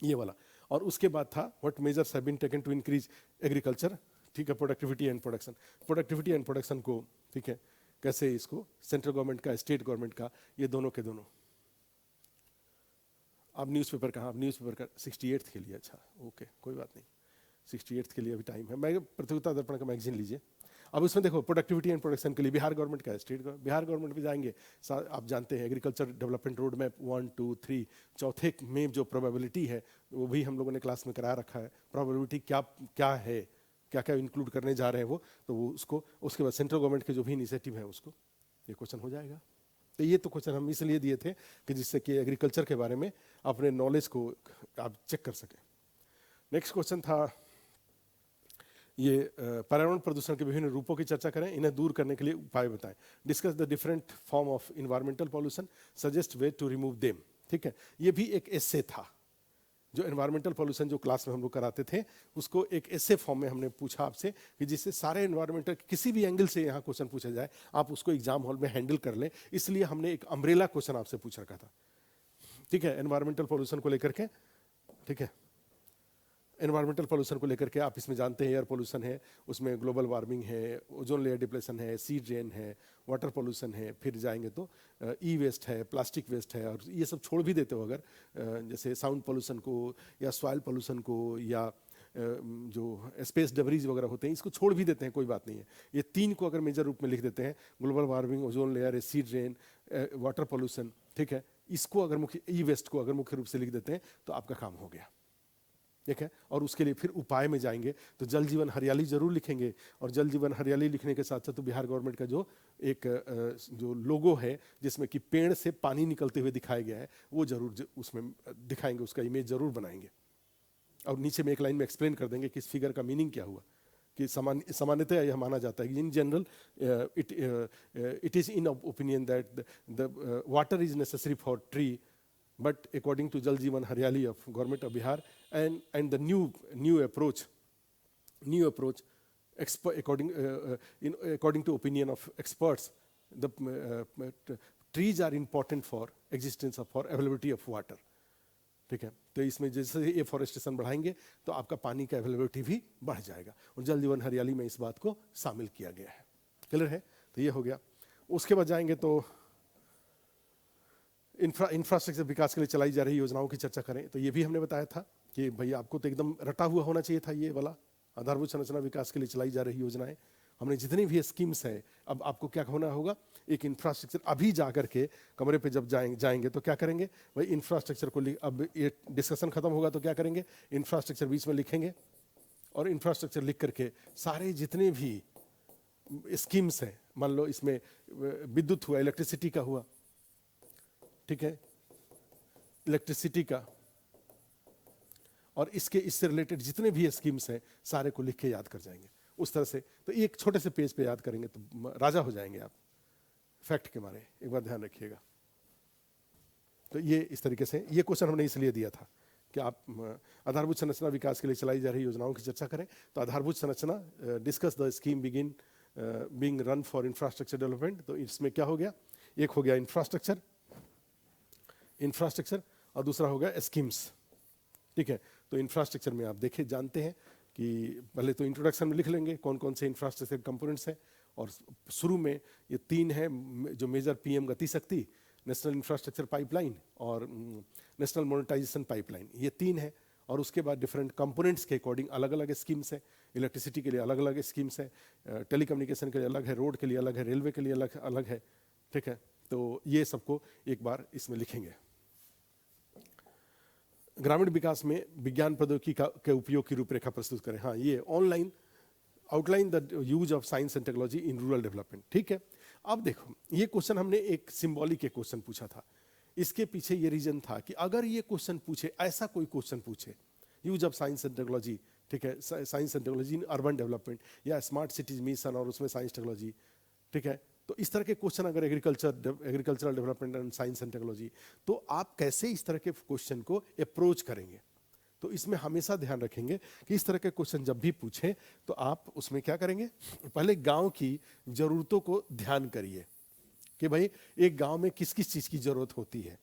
ये वाला। और उसके बाद था what measures have been taken to increase agriculture, ठीक है, productivity and production. Productivity and production को, ठीक है, कैसे इसको सेंट्रल गवर्नमेंट का, स्टेट गवर्नमेंट का, ये दोनों के दोनों। आप न्यूज़पेपर कहाँ, आप न्यूज़पेपर का 68th के लिए, अच्छा ओके कोई बात नहीं, 68th के लिए अभी टाइम है। मैं प्रतियोगिता दर्पण का मैगजीन लीजिए। अब उसमें देखो प्रोडक्टिविटी एंड प्रोडक्शन के लिए बिहार गवर्नमेंट का है, स्टेट बिहार गवर्नमेंट भी जाएंगे, आप जानते हैं एग्रीकल्चर डेवलपमेंट रोड मैप 1 2 3, चौथे में जो प्रोबेबिलिटी है वो भी हम लोगों ने क्लास में कराया रखा है। प्रोबेबिलिटी क्या क्या है, क्या क्या इंक्लूड करने जा रहे हैं वो, तो वो उसको, उसके बाद सेंट्रल गवर्नमेंट के जो भी इनिशिएटिव है उसको, ये क्वेश्चन हो जाएगा। तो ये तो क्वेश्चन हम इसलिए दिए थे कि जिससे कि एग्रीकल्चर के बारे में अपने नॉलेज को आप चेक कर सकें। नेक्स्ट क्वेश्चन था ये पर्यावरण प्रदूषण के विभिन्न रूपों की चर्चा करें, इन्हें दूर करने के लिए उपाय बताएं। Discuss the different form of environmental pollution, suggest way to remove them, ठीक है। ये भी एक एस्से था, जो एनवायरमेंटल पॉल्यूशन जो क्लास में हम लोग कराते थे उसको एक एस्से फॉर्म में हमने पूछा आपसे कि जिससे सारे एनवायरमेंटल किसी भी एंगल से यहाँ क्वेश्चन पूछा जाए आप उसको एग्जाम हॉल में हैंडल कर लें, इसलिए हमने एक अम्ब्रेला क्वेश्चन आपसे पूछ रखा था, ठीक है, एनवायरमेंटल पॉल्यूशन को लेकर के, ठीक है। एनवायरमेंटल पॉल्यूशन को लेकर के आप इसमें जानते हैं एयर पॉल्यूशन है, उसमें ग्लोबल वार्मिंग है, ओजोन लेयर डिप्लेशन है, सी ड्रेन है, वाटर पॉल्यूशन है, फिर जाएंगे तो ई वेस्ट है, प्लास्टिक वेस्ट है, और ये सब छोड़ भी देते हो अगर जैसे साउंड पॉल्यूशन को या सॉइल पॉल्यूशन को या जो स्पेस डेब्रीज वगैरह होते हैं इसको छोड़ भी देते हैं, कोई बात नहीं है। ये तीन को अगर मेजर रूप में लिख देते हैं, ग्लोबल वार्मिंग, ओजोन लेयर, सी ड्रेन, वाटर पॉल्यूशन, ठीक है, इसको अगर मुख्य, ई वेस्ट को अगर मुख्य रूप से लिख देते हैं तो आपका काम हो गया, ठीक है। और उसके लिए फिर उपाय में जाएंगे तो जल जीवन हरियाली जरूर लिखेंगे, और जल जीवन हरियाली लिखने के साथ साथ तो बिहार गवर्नमेंट का जो एक जो लोगो है जिसमें कि पेड़ से पानी निकलते हुए दिखाया गया है वो जरूर उसमें दिखाएंगे, उसका इमेज जरूर बनाएंगे, और नीचे में एक लाइन में एक्सप्लेन कर देंगे कि इस फिगर का मीनिंग क्या हुआ, कि सामान्यतः यह माना जाता है कि in general it is in opinion that the water is necessary for tree, but according to Jal Jeevan Haryali of Government of Bihar and the new approach according to opinion of experts, the trees are important for existence of, for availability of water, ठीक है। तो इसमें जैसे ये forestation बढ़ाएंगे तो आपका पानी का अवेलेबिलिटी भी बढ़ जाएगा, और जल जीवन हरियाली में इस बात को शामिल किया गया है। क्लियर है, तो ये हो गया। उसके बाद जाएंगे तो इंफ्रास्ट्रक्चर विकास के लिए चलाई जा रही योजनाओं की चर्चा करें, तो ये भी हमने बताया था कि भाई आपको तो एकदम रटा हुआ होना चाहिए था ये वाला, आधारभूत संरचना विकास के लिए चलाई जा रही योजनाएं, हमने जितनी भी स्कीम्स हैं, अब आपको क्या होना होगा, एक इंफ्रास्ट्रक्चर अभी जा करके कमरे पे जब जाएंगे तो क्या करेंगे भाई, इंफ्रास्ट्रक्चर को अब ये डिस्कशन खत्म होगा तो क्या करेंगे, इंफ्रास्ट्रक्चर बीच में लिखेंगे, और इंफ्रास्ट्रक्चर लिख करके सारे जितने भी स्कीम्स हैं, मान लो इसमें विद्युत हुआ, इलेक्ट्रिसिटी का हुआ, ठीक है, इलेक्ट्रिसिटी का, और इससे रिलेटेड जितने भी स्कीम्स हैं सारे को लिख के याद कर जाएंगे उस तरह से, तो एक छोटे से पेज पे याद करेंगे तो राजा हो जाएंगे आप, फैक्ट के मारे, एक बार ध्यान रखिएगा। तो ये इस तरीके से ये क्वेश्चन हमने इसलिए दिया था कि आप आधारभूत संरचना विकास के लिए चलाई जा रही योजनाओं की चर्चा करें, तो आधारभूत संरचना, discuss the scheme begin being run for infrastructure development, तो इसमें क्या हो गया, एक हो गया इंफ्रास्ट्रक्चर और दूसरा होगा स्कीम्स, ठीक है। तो इंफ्रास्ट्रक्चर में आप देखें, जानते हैं कि पहले तो इंट्रोडक्शन में लिख लेंगे कौन कौन से इंफ्रास्ट्रक्चर कंपोनेंट्स हैं, और शुरू में ये तीन है जो मेजर पीएम गति शक्ति, नेशनल इंफ्रास्ट्रक्चर पाइपलाइन और नेशनल मोनेटाइजेशन पाइपलाइन, ये तीन है, और उसके बाद डिफरेंट कंपोनेंट्स के अकॉर्डिंग अलग अलग स्कीम्स हैं, इलेक्ट्रिसिटी के लिए अलग अलग स्कीम्स हैं, टेलीकम्युनिकेशन के लिए अलग है, रोड के लिए अलग है, रेलवे के लिए अलग अलग है, ठीक है। तो ये सबको एक बार इसमें लिखेंगे। ग्रामीण विकास में विज्ञान प्रौद्योगिकी के उपयोग की रूपरेखा प्रस्तुत करें, हाँ ये online outline the use of science and technology in rural development, ठीक है। अब देखो ये क्वेश्चन हमने एक सिंबॉलिक के क्वेश्चन पूछा था, इसके पीछे ये रीजन था कि अगर ये क्वेश्चन पूछे, ऐसा कोई क्वेश्चन पूछे, use of science and technology, ठीक है, science and technology in urban development या स्मार्ट सिटीज मिशन और उसमें साइंस टेक्नोलॉजी, ठीक है। तो इस तरह के क्वेश्चन अगर agricultural development and science and technology, तो आप कैसे इस तरह के क्वेश्चन को अप्रोच करेंगे। तो इसमें हमेशा ध्यान रखेंगे कि इस तरह के क्वेश्चन जब भी पूछें तो आप उसमें क्या करेंगे, पहले गांव की जरूरतों को ध्यान करिए कि भाई एक गांव में किस किस चीज की जरूरत होती है।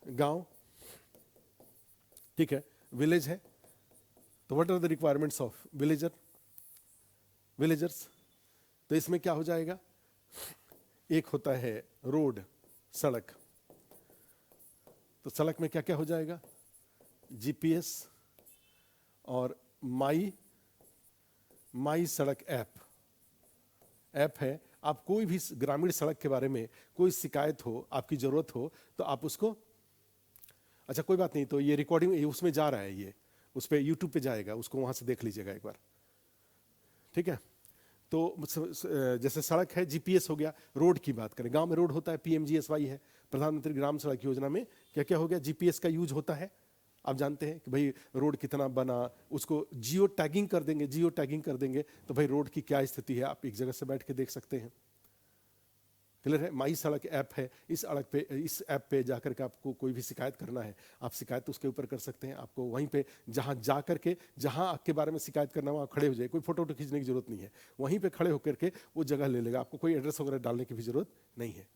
गांव, ठीक है, विलेज है, तो what are the requirements of villagers. तो इसमें क्या हो जाएगा, एक होता है रोड, सड़क, तो सड़क में क्या क्या हो जाएगा, जीपीएस और माई सड़क ऐप है। आप कोई भी ग्रामीण सड़क के बारे में कोई शिकायत हो, आपकी जरूरत हो, तो आप उसको, अच्छा कोई बात नहीं, तो ये रिकॉर्डिंग उसमें जा रहा है, ये उस पर यूट्यूब पे जाएगा, उसको वहां से देख लीजिएगा एक बार, ठीक है। तो जैसे सड़क है, जीपीएस हो गया। रोड की बात करें, गांव में रोड होता है, पीएमजीएसवाई है, प्रधानमंत्री ग्राम सड़क योजना में क्या क्या हो गया, जीपीएस का यूज होता है। आप जानते हैं कि भाई रोड कितना बना, उसको जियो टैगिंग कर देंगे तो भाई रोड की क्या स्थिति है, आप एक जगह से बैठ के देख सकते हैं। क्लियर है। माई सड़क ऐप है, इस ऐप पे जाकर के आपको कोई भी शिकायत करना है, आप शिकायत उसके ऊपर कर सकते हैं। आपको वहीं पे जहां जा करके, जहां आपके बारे में शिकायत करना, वहां खड़े हो जाए, कोई फोटो खींचने की जरूरत नहीं है, वहीं पे खड़े होकर के वो जगह ले लेगा, आपको कोई एड्रेस वगैरह डालने की भी जरूरत नहीं है।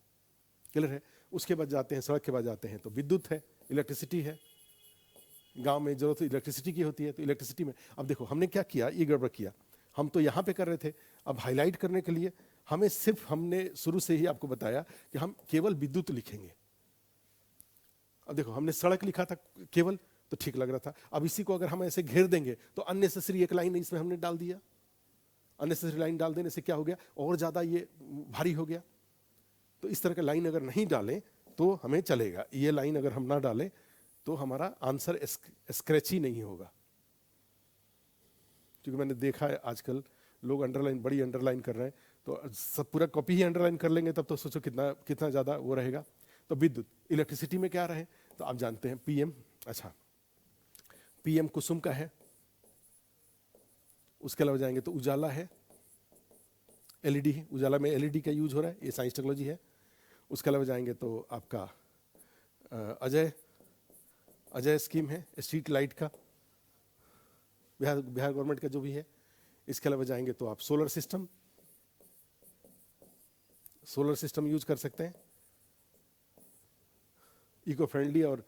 क्लियर है। उसके बाद जाते हैं, सड़क के बाद जाते हैं तो विद्युत है, इलेक्ट्रिसिटी है। गांव में जरूरत इलेक्ट्रिसिटी की होती है, तो इलेक्ट्रिसिटी में अब देखो हमने क्या किया, ये गड़बड़ किया, हम तो यहाँ पे कर रहे थे, अब हाईलाइट करने के लिए हमने शुरू से ही आपको बताया कि हम केवल विद्युत लिखेंगे। अब देखो हमने सड़क लिखा था केवल, तो ठीक लग रहा था। अब इसी को अगर हम ऐसे घेर देंगे तो अननेसेसरी एक लाइन इसमें हमने डाल दिया। अननेसेसरी लाइन डाल देने से क्या हो गया, और ज्यादा ये भारी हो गया। तो इस तरह का लाइन अगर नहीं डालें तो हमें चलेगा, ये लाइन अगर हम ना डालें तो हमारा आंसर स्क्रैची नहीं होगा। क्योंकि मैंने देखा है आजकल लोग बड़ी अंडरलाइन कर रहे हैं, तो सब पूरा कॉपी ही अंडरलाइन कर लेंगे, तब तो सोचो कितना ज्यादा वो रहेगा। तो विद्युत, इलेक्ट्रिसिटी में क्या रहे, तो आप जानते हैं पीएम, अच्छा पीएम कुसुम का है। उसके अलावा जाएंगे तो उजाला है, एलईडी है, उजाला में एलईडी का यूज हो रहा है, ये साइंस टेक्नोलॉजी है। उसके अलावा जाएंगे तो आपका अजय स्कीम है, स्ट्रीट लाइट का, बिहार गवर्नमेंट का जो भी है। इसके अलावा जाएंगे तो आप सोलर सिस्टम यूज कर सकते हैं, इको फ्रेंडली और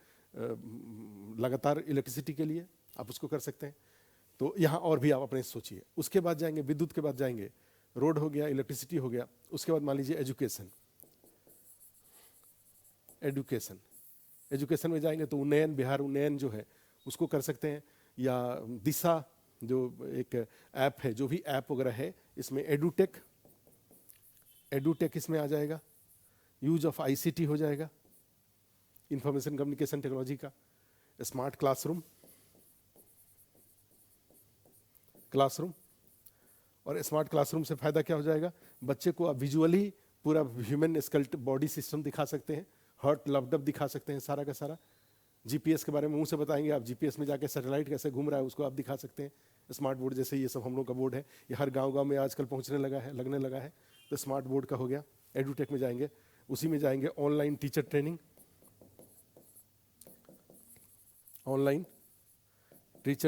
लगातार इलेक्ट्रिसिटी के लिए आप उसको कर सकते हैं। तो यहाँ और भी आप अपने सोचिए। उसके बाद जाएंगे विद्युत के बाद जाएंगे रोड हो गया, इलेक्ट्रिसिटी हो गया। उसके बाद मान लीजिए एजुकेशन में जाएंगे तो उन्नयन, बिहार उन्नयन जो है उसको कर सकते हैं, या दिशा जो एक ऐप है, जो भी ऐप वगैरह है इसमें एडुटेक इसमें आ जाएगा। यूज ऑफ आईसीटी हो जाएगा, इंफॉर्मेशन कम्युनिकेशन टेक्नोलॉजी का। स्मार्ट क्लासरूम और स्मार्ट क्लासरूम से फायदा क्या हो जाएगा, बच्चे को आप विजुअली पूरा ह्यूमन स्केलेटल बॉडी सिस्टम दिखा सकते हैं, हार्ट लवडअप दिखा सकते हैं, सारा का सारा। जीपीएस के बारे में मुंह से बताएंगे आप, जीपीएस में जाके सैटेलाइट कैसे घूम रहा है उसको आप दिखा सकते हैं। स्मार्ट बोर्ड जैसे ये सब हम लोग का बोर्ड है, ये हर गांव में आजकल लगने लगा है, तो स्मार्ट बोर्ड का हो गया। एडुटेक में जाएंगे, उसी में जाएंगे ऑनलाइन टीचर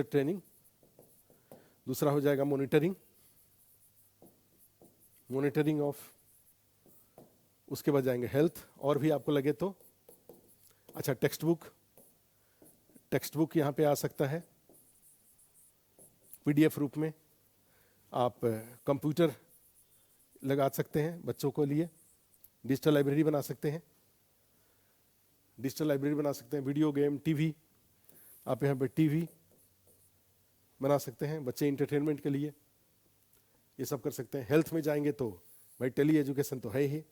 ट्रेनिंग, दूसरा हो जाएगा मॉनिटरिंग ऑफ। उसके बाद जाएंगे हेल्थ, और भी आपको लगे तो अच्छा टेक्स्ट बुक यहाँ पे आ सकता है पीडीएफ रूप में। आप कंप्यूटर लगा सकते हैं बच्चों के लिए, डिजिटल लाइब्रेरी बना सकते हैं, वीडियो गेम, टीवी, आप यहाँ पे टीवी बना सकते हैं बच्चे इंटरटेनमेंट के लिए, ये सब कर सकते हैं। हेल्थ में जाएंगे तो भाई टेली एजुकेशन तो है ही,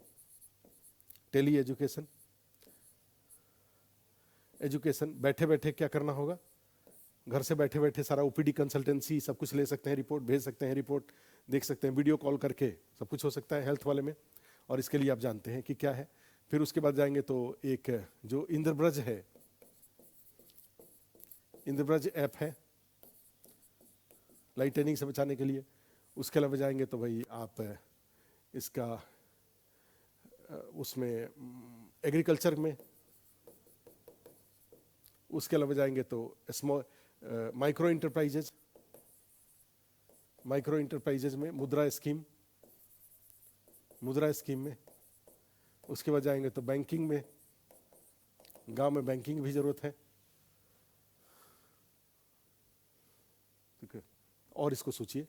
एजुकेशन बैठे बैठे क्या करना होगा, घर से बैठे बैठे सारा ओपीडी कंसल्टेंसी सब कुछ ले सकते हैं, रिपोर्ट भेज सकते हैं, रिपोर्ट देख सकते हैं, वीडियो कॉल करके सब कुछ हो सकता है हेल्थ वाले में। और इसके लिए आप जानते हैं कि क्या है। फिर उसके बाद जाएंगे तो एक जो इंद्रब्रज है, इंद्रब्रज ऐप है लाइटनिंग से बचाने के लिए। उसके अलावा जाएंगे तो भाई आप इसका उसमें एग्रीकल्चर में। उसके अलावा जाएंगे तो स्मॉल माइक्रो इंटरप्राइजेज में मुद्रा स्कीम में। उसके बाद जाएंगे तो बैंकिंग में, गांव में बैंकिंग भी जरूरत है, ठीक है। और इसको सोचिए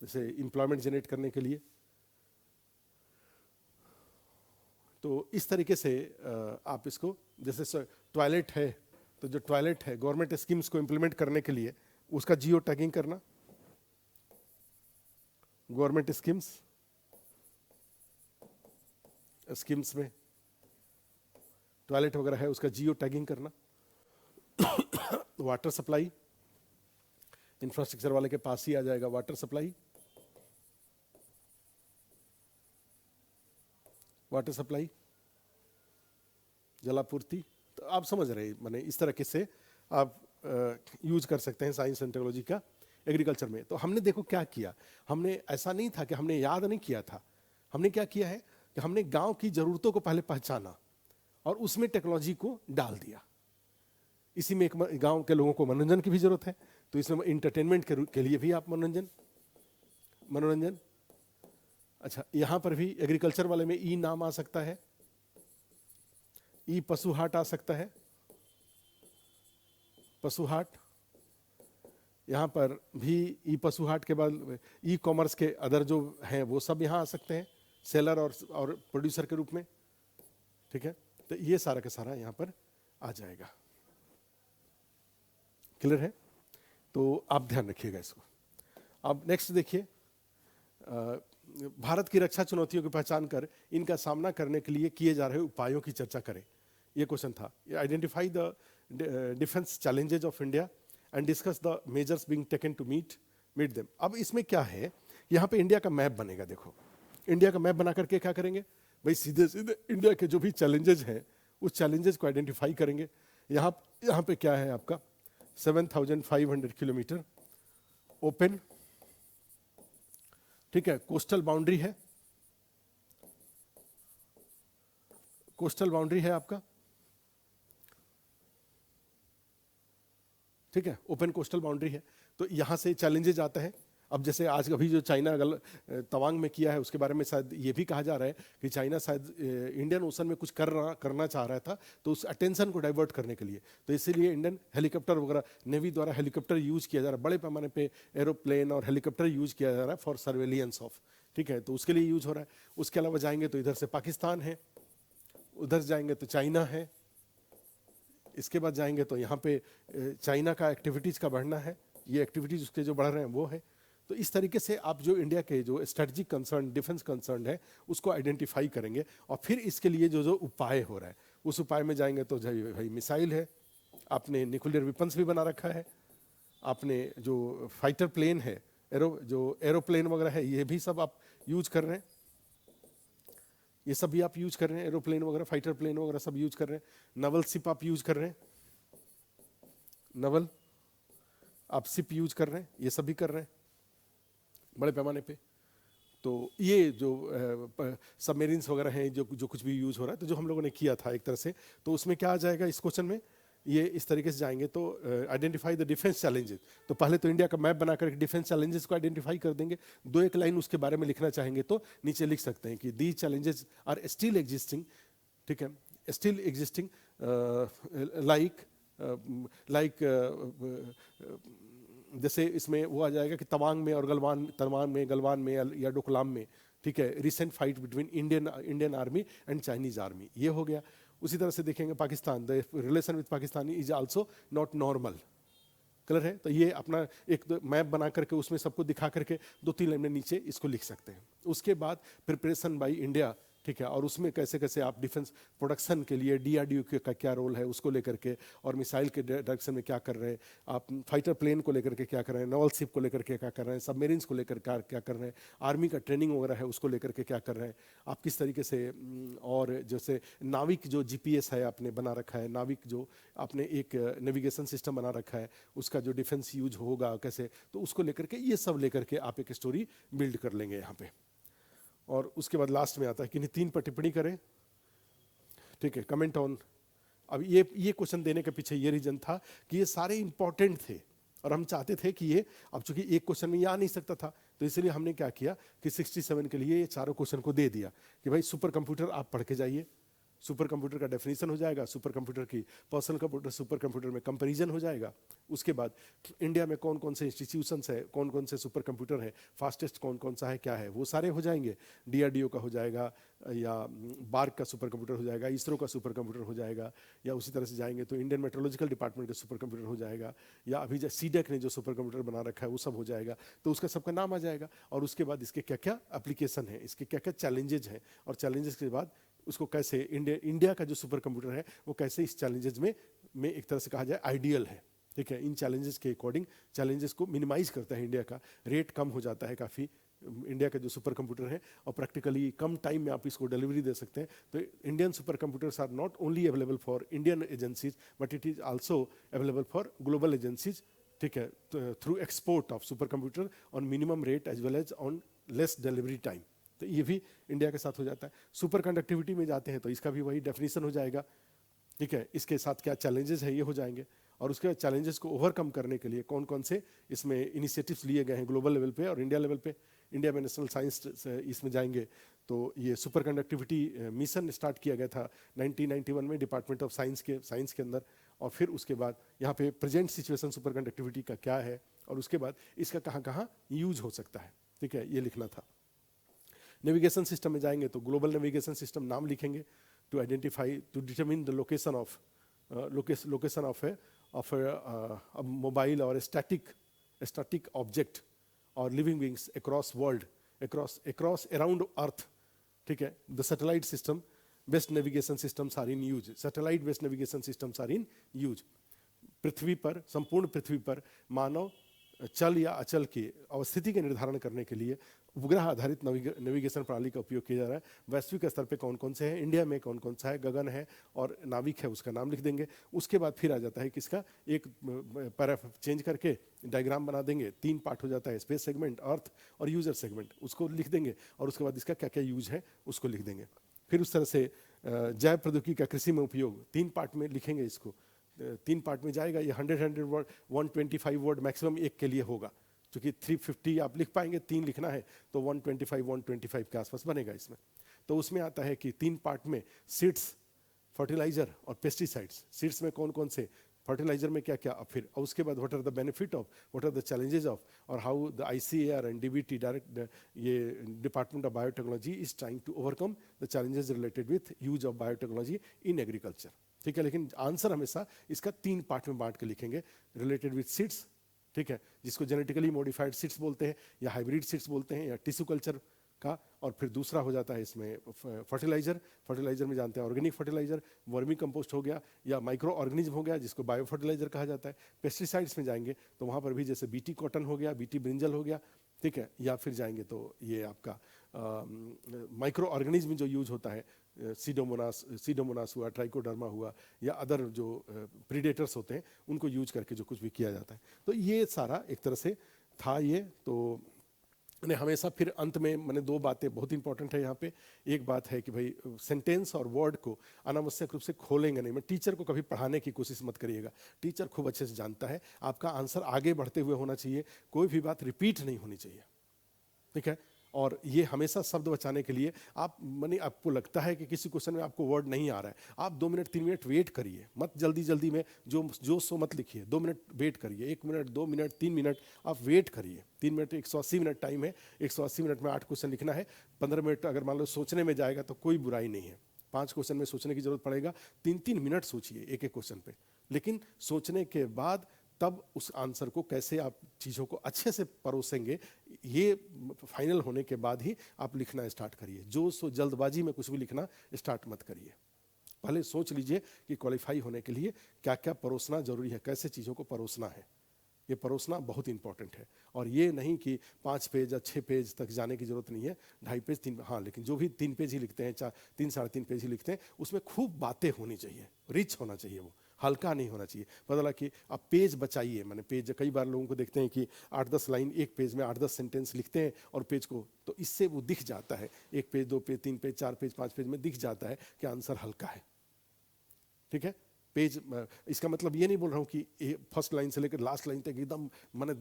जैसे एम्प्लॉयमेंट जनरेट करने के लिए। तो इस तरीके से आप इसको, जैसे टॉयलेट है तो जो टॉयलेट है गवर्नमेंट स्कीम्स को इंप्लीमेंट करने के लिए उसका जियो टैगिंग करना, गवर्नमेंट स्कीम्स में टॉयलेट वगैरह है उसका जियो टैगिंग करना। वाटर सप्लाई, इंफ्रास्ट्रक्चर वाले के पास ही आ जाएगा वाटर सप्लाई, जलापूर्ति। तो आप समझ रहे हैं, माने इस तरह से आप यूज कर सकते हैं साइंस एंड टेक्नोलॉजी का एग्रीकल्चर में। तो हमने देखो क्या किया, हमने ऐसा नहीं था कि हमने याद नहीं किया था, हमने क्या किया है कि हमने गांव की जरूरतों को पहले पहचाना और उसमें टेक्नोलॉजी को डाल दिया। इसी में एक गांव के लोगों को मनोरंजन की भी जरूरत है, तो इसमें इंटरटेनमेंट के लिए भी आप मनोरंजन। अच्छा, यहां पर भी एग्रीकल्चर वाले में ई नाम आ सकता है, ई पशु हाट आ सकता है, पशु हाट। यहां पर भी ई पशु हाट के बाद ई कॉमर्स के अदर जो हैं वो सब यहां आ सकते हैं, सेलर और प्रोड्यूसर के रूप में, ठीक है। तो ये सारा का सारा यहां पर आ जाएगा। क्लियर है? तो आप ध्यान रखिएगा इसको। अब नेक्स्ट देखिए, भारत की रक्षा चुनौतियों की पहचान कर इनका सामना करने के लिए किए जा रहे उपायों की चर्चा करें। ये क्वेश्चन था। Identify the defence challenges of India and discuss the measures being taken to meet them. अब इसमें क्या है, यहाँ पे इंडिया का मैप बनेगा। देखो, इंडिया का मैप बना करके क्या करेंगे भाई, सीधे सीधे इंडिया के जो भी चैलेंजेज हैं उस चैलेंजेस को आइडेंटिफाई करेंगे। यहाँ पे क्या है आपका 7,500 किलोमीटर ओपन, ठीक है, कोस्टल बाउंड्री है आपका, ठीक है, ओपन कोस्टल बाउंड्री है। तो यहां से चैलेंजेज आते हैं। अब जैसे आज अभी जो चाइना तवांग में किया है उसके बारे में शायद ये भी कहा जा रहा है कि चाइना शायद इंडियन ओशन में कुछ करना चाह रहा था, तो उस अटेंशन को डाइवर्ट करने के लिए, तो इसीलिए इंडियन हेलीकॉप्टर वगैरह नेवी द्वारा हेलीकॉप्टर यूज किया जा रहा है, बड़े पैमाने पे एरोप्लेन और हेलीकॉप्टर यूज किया जा रहा है फॉर सर्वेलियंस ऑफ, ठीक है, तो उसके लिए यूज हो रहा है। उसके अलावा जाएंगे तो इधर से पाकिस्तान है, उधर जाएंगे तो चाइना है, इसके बाद जाएंगे तो यहाँ पे चाइना का एक्टिविटीज का बढ़ना है, ये एक्टिविटीज उसके जो बढ़ रहे हैं वो है। तो इस तरीके से आप जो इंडिया के जो स्ट्रेटजिक कंसर्न, डिफेंस कंसर्न है उसको आइडेंटिफाई करेंगे, और फिर इसके लिए जो जो उपाय हो रहा है उस उपाय में जाएंगे। तो भाई मिसाइल है, आपने न्यूक्लियर वेपन्स भी बना रखा है, आपने जो फाइटर प्लेन है, जो एरोप्लेन वगैरह है, ये भी सब आप यूज कर रहे हैं, ये सब भी आप यूज कर रहे हैं, एरोप्लेन वगैरह, फाइटर प्लेन वगैरह सब यूज कर रहे हैं। नवल शिप आप यूज कर रहे हैं, नवल आप शिप यूज कर रहे हैं, ये सब भी कर रहे हैं बड़े पैमाने पे। तो ये जो सबमेरीन्स वगैरह हैं, जो कुछ भी यूज हो रहा है, तो जो हम लोगों ने किया था एक तरह से, तो उसमें क्या आ जाएगा इस क्वेश्चन में, ये इस तरीके से जाएंगे। तो आइडेंटिफाई द डिफेंस चैलेंजेस, तो पहले तो इंडिया का मैप बनाकर डिफेंस चैलेंजेस को आइडेंटिफाई कर देंगे। दो एक लाइन उसके बारे में लिखना चाहेंगे तो नीचे लिख सकते हैं कि these challenges are still existing, ठीक है, स्टिल एग्जिस्टिंग लाइक जैसे इसमें वो आ जाएगा कि तवांग में और गलवान में या डोकलाम में, ठीक है, recent fight between Indian army and Chinese army, ये हो गया। उसी तरह से देखेंगे Pakistan, the relation with Pakistan is also not normal. Clear है? तो ये अपना एक मैप बना करके उसमें सबको दिखा करके 2-3 लाइन में नीचे इसको लिख सकते हैं। उसके बाद प्रिपरेशन बाय इंडिया ठीक है, और उसमें कैसे कैसे आप डिफेंस प्रोडक्शन के लिए डीआरडीओ का क्या रोल है उसको लेकर के, और मिसाइल के डायरेक्शन में क्या कर रहे हैं, आप फाइटर प्लेन को लेकर के क्या कर रहे हैं, नवल शिप को लेकर के क्या कर रहे हैं, सबमरीन्स को लेकर क्या कर रहे हैं, आर्मी का ट्रेनिंग वगैरह है उसको लेकर के क्या कर रहे हैं, आप किस तरीके से और जैसे नाविक जो जीपीएस है आपने बना रखा है, नाविक जो आपने एक नेविगेशन सिस्टम बना रखा है उसका जो डिफेंस यूज होगा कैसे, तो उसको लेकर के ये सब लेकर के आप एक स्टोरी बिल्ड कर लेंगे यहाँ पे। और उसके बाद लास्ट में आता है कि नहीं 3 पर टिप्पणी करें, ठीक है, कमेंट ऑन। अब ये क्वेश्चन देने के पीछे ये रीजन था कि ये सारे इंपॉर्टेंट थे और हम चाहते थे कि ये, अब चूंकि एक क्वेश्चन में ये आ नहीं सकता था तो इसलिए हमने क्या किया कि 67 के लिए ये चारों क्वेश्चन को दे दिया कि भाई सुपर कंप्यूटर आप पढ़ के जाइए, सुपर कंप्यूटर का डेफिनेशन हो जाएगा, सुपर कंप्यूटर की पर्सनल कंप्यूटर सुपर कंप्यूटर में कंपैरिजन हो जाएगा, उसके बाद इंडिया में कौन कौन से इंस्टीट्यूशंस है, कौन कौन से सुपर कंप्यूटर है, फास्टेस्ट कौन कौन सा है, क्या है, वो सारे हो जाएंगे, डीआरडीओ का हो जाएगा या बार्क का सुपर कंप्यूटर हो जाएगा, इसरो का सुपर कंप्यूटर हो जाएगा, या उसी तरह से जाएंगे तो इंडियन मेट्रोलॉजिकल डिपार्टमेंट का सुपर कंप्यूटर हो जाएगा, या अभी जो सीडेक ने जो सुपर कंप्यूटर बना रखा है वो सब हो जाएगा, तो उसका सबका नाम आ जाएगा, और उसके बाद इसके क्या क्या एप्लीकेशन है, इसके क्या क्या चैलेंजेज हैं, और चैलेंजेस के बाद उसको कैसे इंडिया का जो सुपर कंप्यूटर है वो कैसे इस चैलेंजेस में एक तरह से कहा जाए आइडियल है, ठीक है, इन चैलेंजेस के अकॉर्डिंग चैलेंजेस को मिनिमाइज करता है, इंडिया का रेट कम हो जाता है काफ़ी, इंडिया का जो सुपर कंप्यूटर है, और प्रैक्टिकली कम टाइम में आप इसको डिलीवरी दे सकते हैं। तो Indian super computers are not only available for Indian agencies but it is also available for global agencies, ठीक है, through export of super computer on minimum rate as well as on less delivery time, तो ये भी India के साथ हो जाता है। सुपर कंडक्टिविटी में जाते हैं तो इसका भी वही डेफिनेशन हो जाएगा, ठीक है, इसके साथ क्या चैलेंजेस है ये हो जाएंगे, और उसके बाद चैलेंजेस को ओवरकम करने के लिए कौन कौन से इसमें इनिशिएटिव्स लिए गए हैं ग्लोबल लेवल पे और इंडिया लेवल पे। इंडिया में नेशनल साइंस इसमें जाएंगे तो ये सुपर कंडक्टिविटी मिशन स्टार्ट किया गया था 1991 में डिपार्टमेंट ऑफ साइंस के अंदर, और फिर उसके बाद यहाँ पे प्रेजेंट सिचुएशन सुपर कंडक्टिविटी का क्या है, और उसके बाद इसका कहाँ कहाँ यूज हो सकता है, ठीक है, ये लिखना था। नेविगेशन सिस्टम में जाएंगे तो ग्लोबल नेविगेशन सिस्टम नाम लिखेंगे to identify to determine the location of mobile और स्टैटिक ऑब्जेक्ट और living beings across world across around earth, ठीक है, the satellite system based navigation systems are in use, satellite based navigation systems are in use. पृथ्वी पर, संपूर्ण पृथ्वी पर मानव चल या अचल की अवस्थिति के निर्धारण करने के लिए उपग्रह आधारित नेविगेशन प्रणाली का उपयोग किया जा रहा है। वैश्विक स्तर पे कौन कौन से हैं, इंडिया में कौन कौन सा है, गगन है और नाविक है उसका नाम लिख देंगे। उसके बाद फिर आ जाता है किसका, एक पैराग्राफ चेंज करके डायग्राम बना देंगे, 3 पार्ट हो जाता है, स्पेस सेगमेंट, अर्थ और यूजर सेगमेंट, उसको लिख देंगे, और उसके बाद इसका क्या क्या यूज है उसको लिख देंगे। फिर उस तरह से जैव प्रौद्योगिकी का कृषि में उपयोग 3 पार्ट में लिखेंगे, इसको 3 पार्ट में जाएगा। ये 100 वर्ड 125 वर्ड मैक्सिमम एक के लिए होगा, क्योंकि 350 आप लिख पाएंगे, 3 लिखना है तो 125 के आसपास बनेगा इसमें। तो उसमें आता है कि 3 पार्ट में सीड्स, फर्टिलाइजर और पेस्टिसाइड्स। सीड्स में कौन कौन से, फर्टिलाइजर में क्या क्या, और फिर उसके बाद what are the benefit of, what are the challenges of, और how the ICAR and DBT direct ये department of biotechnology is trying to overcome the challenges related with use of biotechnology in agriculture, ठीक है। लेकिन answer हमेशा इसका 3 part में बांट के लिखेंगे, रिलेटेड विथ सीड्स, ठीक है, जिसको जेनेटिकली मॉडिफाइड सीड्स बोलते हैं या हाइब्रिड सीड्स बोलते हैं या टिश्यू कल्चर का, और फिर दूसरा हो जाता है इसमें फर्टिलाइजर में जानते हैं ऑर्गेनिक फर्टिलाइजर, वर्मी कंपोस्ट हो गया या माइक्रो ऑर्गेनिज्म हो गया जिसको बायो फर्टिलाइजर कहा जाता है। पेस्टिसाइड्स में जाएंगे तो वहाँ पर भी जैसे BT कॉटन हो गया, BT ब्रिंजल हो गया, ठीक है, या फिर जाएंगे तो ये आपका माइक्रो ऑर्गेनिज्म जो यूज होता है, सीडोमोनास हुआ, ट्राइकोडर्मा हुआ, या अदर जो प्रीडेटर्स होते हैं उनको यूज करके जो कुछ भी किया जाता है। तो ये सारा एक तरह से था ये। तो मैंने हमेशा फिर अंत में मैंने 2 बातें बहुत इंपॉर्टेंट है यहाँ पे। एक बात है कि भाई सेंटेंस और वर्ड को अनावश्यक रूप से खोलेंगे नहीं। मैं टीचर को कभी पढ़ाने की कोशिश मत करिएगा, टीचर खूब अच्छे से जानता है, आपका आंसर आगे बढ़ते हुए होना चाहिए, कोई भी बात रिपीट नहीं होनी चाहिए, ठीक है। और ये हमेशा शब्द बचाने के लिए आप माने आपको लगता है कि किसी क्वेश्चन में आपको वर्ड नहीं आ रहा है, आप 2 मिनट 3 मिनट वेट करिए, मत जल्दी में जो सो मत लिखिए, 2 मिनट वेट करिए, 1 मिनट 2 मिनट 3 मिनट आप वेट करिए। 3 मिनट 180 मिनट टाइम है, 180 मिनट में 8 क्वेश्चन लिखना है। 15 मिनट अगर मान लो सोचने में जाएगा तो कोई बुराई नहीं है, 5 क्वेश्चन में सोचने की जरूरत पड़ेगा, 3-3 मिनट सोचिए एक क्वेश्चन पे, लेकिन सोचने के बाद तब उस आंसर को कैसे आप चीज़ों को अच्छे से परोसेंगे, ये फाइनल होने के बाद ही आप लिखना स्टार्ट करिए। जो सो जल्दबाजी में कुछ भी लिखना स्टार्ट मत करिए। पहले सोच लीजिए कि क्वालिफाई होने के लिए क्या क्या परोसना जरूरी है, कैसे चीज़ों को परोसना है। ये परोसना बहुत इंपॉर्टेंट है। और ये नहीं कि 5 पेज या 6 पेज तक जाने की जरूरत नहीं है, 2.5 पेज 3, हाँ, लेकिन जो भी 3 पेज ही लिखते हैं, 3 साढ़े 3 पेज ही लिखते हैं, उसमें खूब बातें होनी चाहिए, रिच होना चाहिए, वो हल्का नहीं होना चाहिए। बदला कि आप पेज बचाइए, मैंने पेज, कई बार लोगों को देखते हैं कि 8-10 लाइन एक पेज में 8-10 सेंटेंस लिखते हैं और पेज को, तो इससे वो दिख जाता है, 1 page 2 page 3 page 4 page 5 page में दिख जाता है कि आंसर हल्का है। ठीक है, पेज, इसका मतलब ये नहीं बोल रहा हूँ कि फर्स्ट लाइन से लेकर लास्ट लाइन तक एकदम मैंने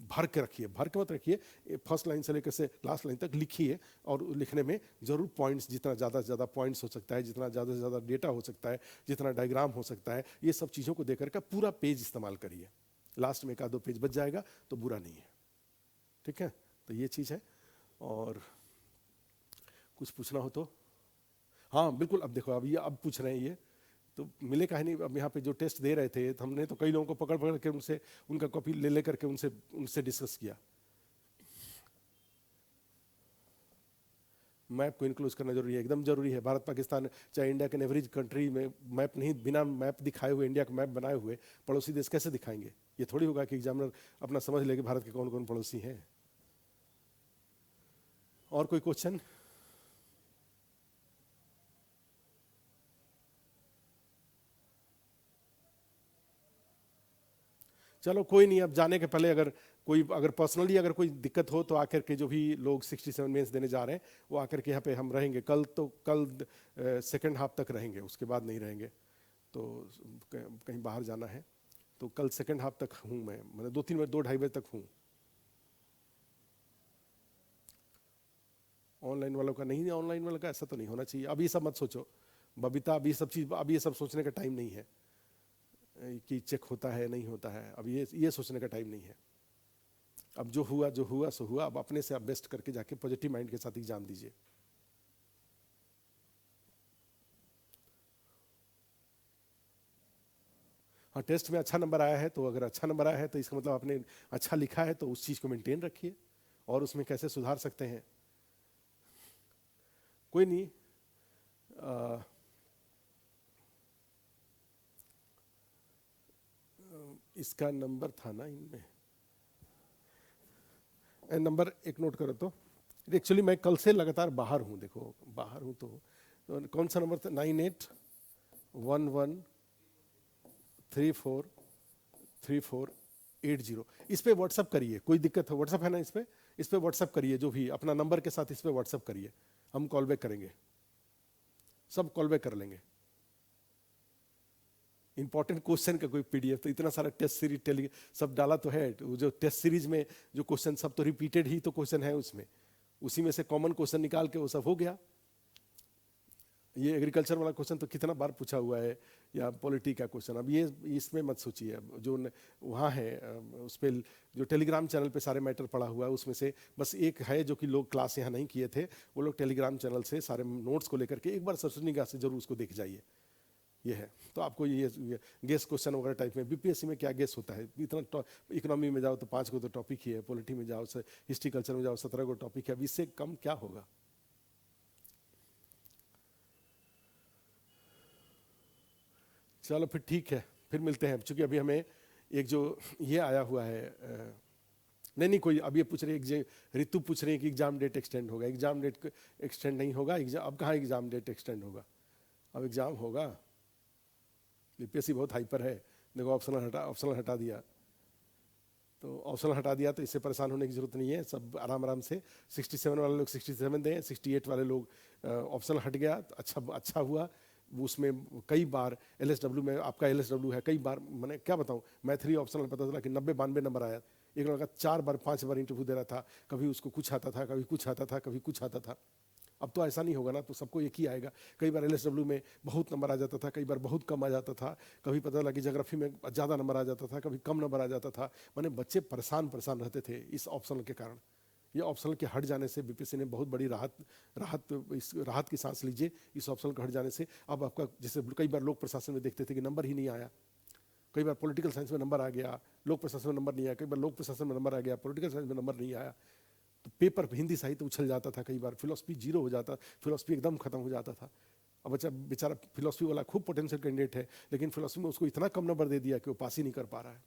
भर के रखिए, भर के मत रखिए, फर्स्ट लाइन से लेकर से लास्ट लाइन तक लिखिए। और लिखने में जरूर पॉइंट्स, जितना ज़्यादा से ज़्यादा पॉइंट्स हो सकता है, जितना ज़्यादा से ज़्यादा डेटा हो सकता है, जितना डायग्राम हो सकता है, ये सब चीज़ों को देकर का पूरा पेज इस्तेमाल करिए। लास्ट में 1-2 पेज बच जाएगा तो बुरा नहीं है। ठीक है, तो ये चीज़ है। और कुछ पूछना हो तो हाँ बिल्कुल। अब देखो, अब पूछ रहे हैं ये तो मिले कहीं नहीं। अब यहाँ पे जो टेस्ट दे रहे थे, तो हमने तो कई लोगों को पकड़ पकड़ के उनसे उनका कॉपी ले ले करके उनसे डिस्कस किया। मैप को इनक्लूड करना जरूरी है, एकदम जरूरी है। भारत पाकिस्तान चाहे इंडिया के एवरेज कंट्री में मैप नहीं, बिना मैप दिखाए हुए, इंडिया का मैप बनाए हुए पड़ोसी देश कैसे दिखाएंगे? ये थोड़ी होगा कि एग्जामिनर अपना समझ ले कि भारत के कौन कौन पड़ोसी हैं। और कोई क्वेश्चन? चलो कोई नहीं। अब जाने के पहले अगर पर्सनली अगर कोई दिक्कत हो तो आकर के, जो भी लोग 67 मेंस देने जा रहे हैं वो आकर के यहाँ पे हम रहेंगे। कल सेकंड हाफ तक रहेंगे, उसके बाद नहीं रहेंगे। तो कहीं बाहर जाना है तो कल सेकंड हाफ तक हूँ मैं, मतलब 2-3 बजे, 2-2:30 बजे तक हूँ। ऑनलाइन वालों का नहीं, ऑनलाइन वालों का ऐसा तो नहीं होना चाहिए। अब ये सब मत सोचो बबीता, अब ये सब सोचने का टाइम नहीं है कि चेक होता है नहीं होता है। अब ये सोचने का टाइम नहीं है। अब जो हुआ सो हुआ। अब अपने से आप बेस्ट करके जाके पॉजिटिव माइंड के साथ एग्जाम दीजिए। हाँ, टेस्ट में अच्छा नंबर आया है तो, अगर अच्छा नंबर आया है तो इसका मतलब आपने अच्छा लिखा है, तो उस चीज़ को मेंटेन रखिए और उसमें कैसे सुधार सकते हैं। कोई नहीं। इसका नंबर था ना इनमें, नंबर एक नोट करो तो। एक्चुअली मैं कल से लगातार बाहर हूँ, देखो बाहर हूँ तो कौन सा नंबर था? 9811343480। इस पे व्हाट्सअप करिए, कोई दिक्कत हो, व्हाट्सअप है ना इस पे व्हाट्सअप करिए, जो भी अपना नंबर के साथ इस पे व्हाट्सअप करिए। हम कॉल बैक करेंगे, सब कॉल बैक कर लेंगे। इंपॉर्टेंट क्वेश्चन का कोई पीडीएफ, तो इतना सारा टेस्ट सीरीज सब डाला तो है। वो जो टेस्ट सीरीज में जो क्वेश्चन सब तो रिपीटेड ही तो क्वेश्चन है उसमें, उसी में से कॉमन क्वेश्चन निकाल के वो सब हो गया। ये एग्रीकल्चर वाला क्वेश्चन तो कितना बार पूछा हुआ है, या पॉलिटी का क्वेश्चन। अब ये इसमें मत सोचिए। जो वहाँ है उस पर जो टेलीग्राम चैनल पे सारे मैटर पड़ा हुआ है, उसमें से बस एक है जो कि लोग क्लास यहाँ नहीं किए थे, वो लोग टेलीग्राम चैनल से सारे नोट्स को लेकर के एक बार सरसरी निगाह से जरूर उसको देख जाइए। ये है। तो आपको ये गेस क्वेश्चन वगैरह टाइप में, बीपीएससी में क्या गेस होता है इतना। इकोनॉमी में जाओ तो 5 को तो टॉपिक ही है, पॉलिटी में जाओ, हिस्ट्री कल्चर में जाओ 17 को टॉपिक है। अब इससे कम क्या होगा? चलो फिर ठीक है, फिर मिलते हैं। चूंकि अभी हमें एक जो ये आया हुआ है, नहीं कोई अब ये पूछ रही है, ऋतु पूछ रही है कि एग्जाम डेट एक्सटेंड होगा। एग्जाम डेट एक्सटेंड नहीं होगा। अब कहाँ एग्जाम डेट एक्सटेंड होगा? अब एग्जाम होगा। बीपीएससी बहुत हाइपर है। देखो ऑप्शनल हटा दिया, तो ऑप्शनल हटा दिया तो इससे परेशान होने की जरूरत नहीं है। सब आराम आराम से 67 वाले लोग 67 दें, 68 वाले लोग ऑप्शनल हट गया तो अच्छा हुआ। उसमें कई बार एलएसडब्ल्यू में आपका एलएसडब्ल्यू है, कई बार मैंने क्या बताऊं, मैं 3 ऑप्शनल पता चला कि 90-92 नंबर आया। एक लड़का 4-5 बार इंटरव्यू दे रहा था, कभी उसको कुछ आता था, कभी कुछ आता था, कभी कुछ आता था। अब तो ऐसा नहीं होगा ना, तो सबको एक ही आएगा। कई बार एलएसडब्ल्यू में बहुत नंबर आ जाता था, कई बार बहुत कम आ जाता था, कभी पता लगा कि ज्योग्राफी में ज़्यादा नंबर आ जाता था, कभी कम नंबर आ जाता था। माने बच्चे परेशान रहते थे इस ऑप्शनल के कारण। ये ऑप्शनल के हट जाने से बीपीएससी ने बहुत बड़ी राहत की सांस लीजिए इस ऑप्शनल के हट जाने से। अब आपका, जैसे कई बार लोक प्रशासन में देखते थे कि नंबर ही नहीं आया, कई बार पॉलिटिकल साइंस में नंबर आ गया, लोक प्रशासन में नंबर नहीं आया, कई बार लोक प्रशासन में नंबर आ गया, पॉलिटिकल साइंस में नंबर नहीं आया। तो पेपर हिंदी साहित्य उछल जाता था, कई बार फिलोसफी जीरो हो जाता, फिलोसफी एकदम खत्म हो जाता था। अब बच्चा बेचारा फिलोसफी वाला खूब पोटेंशियल कैंडिडेट है, लेकिन फिलोसफी में उसको इतना कम नंबर दे दिया कि वो पास ही नहीं कर पा रहा है।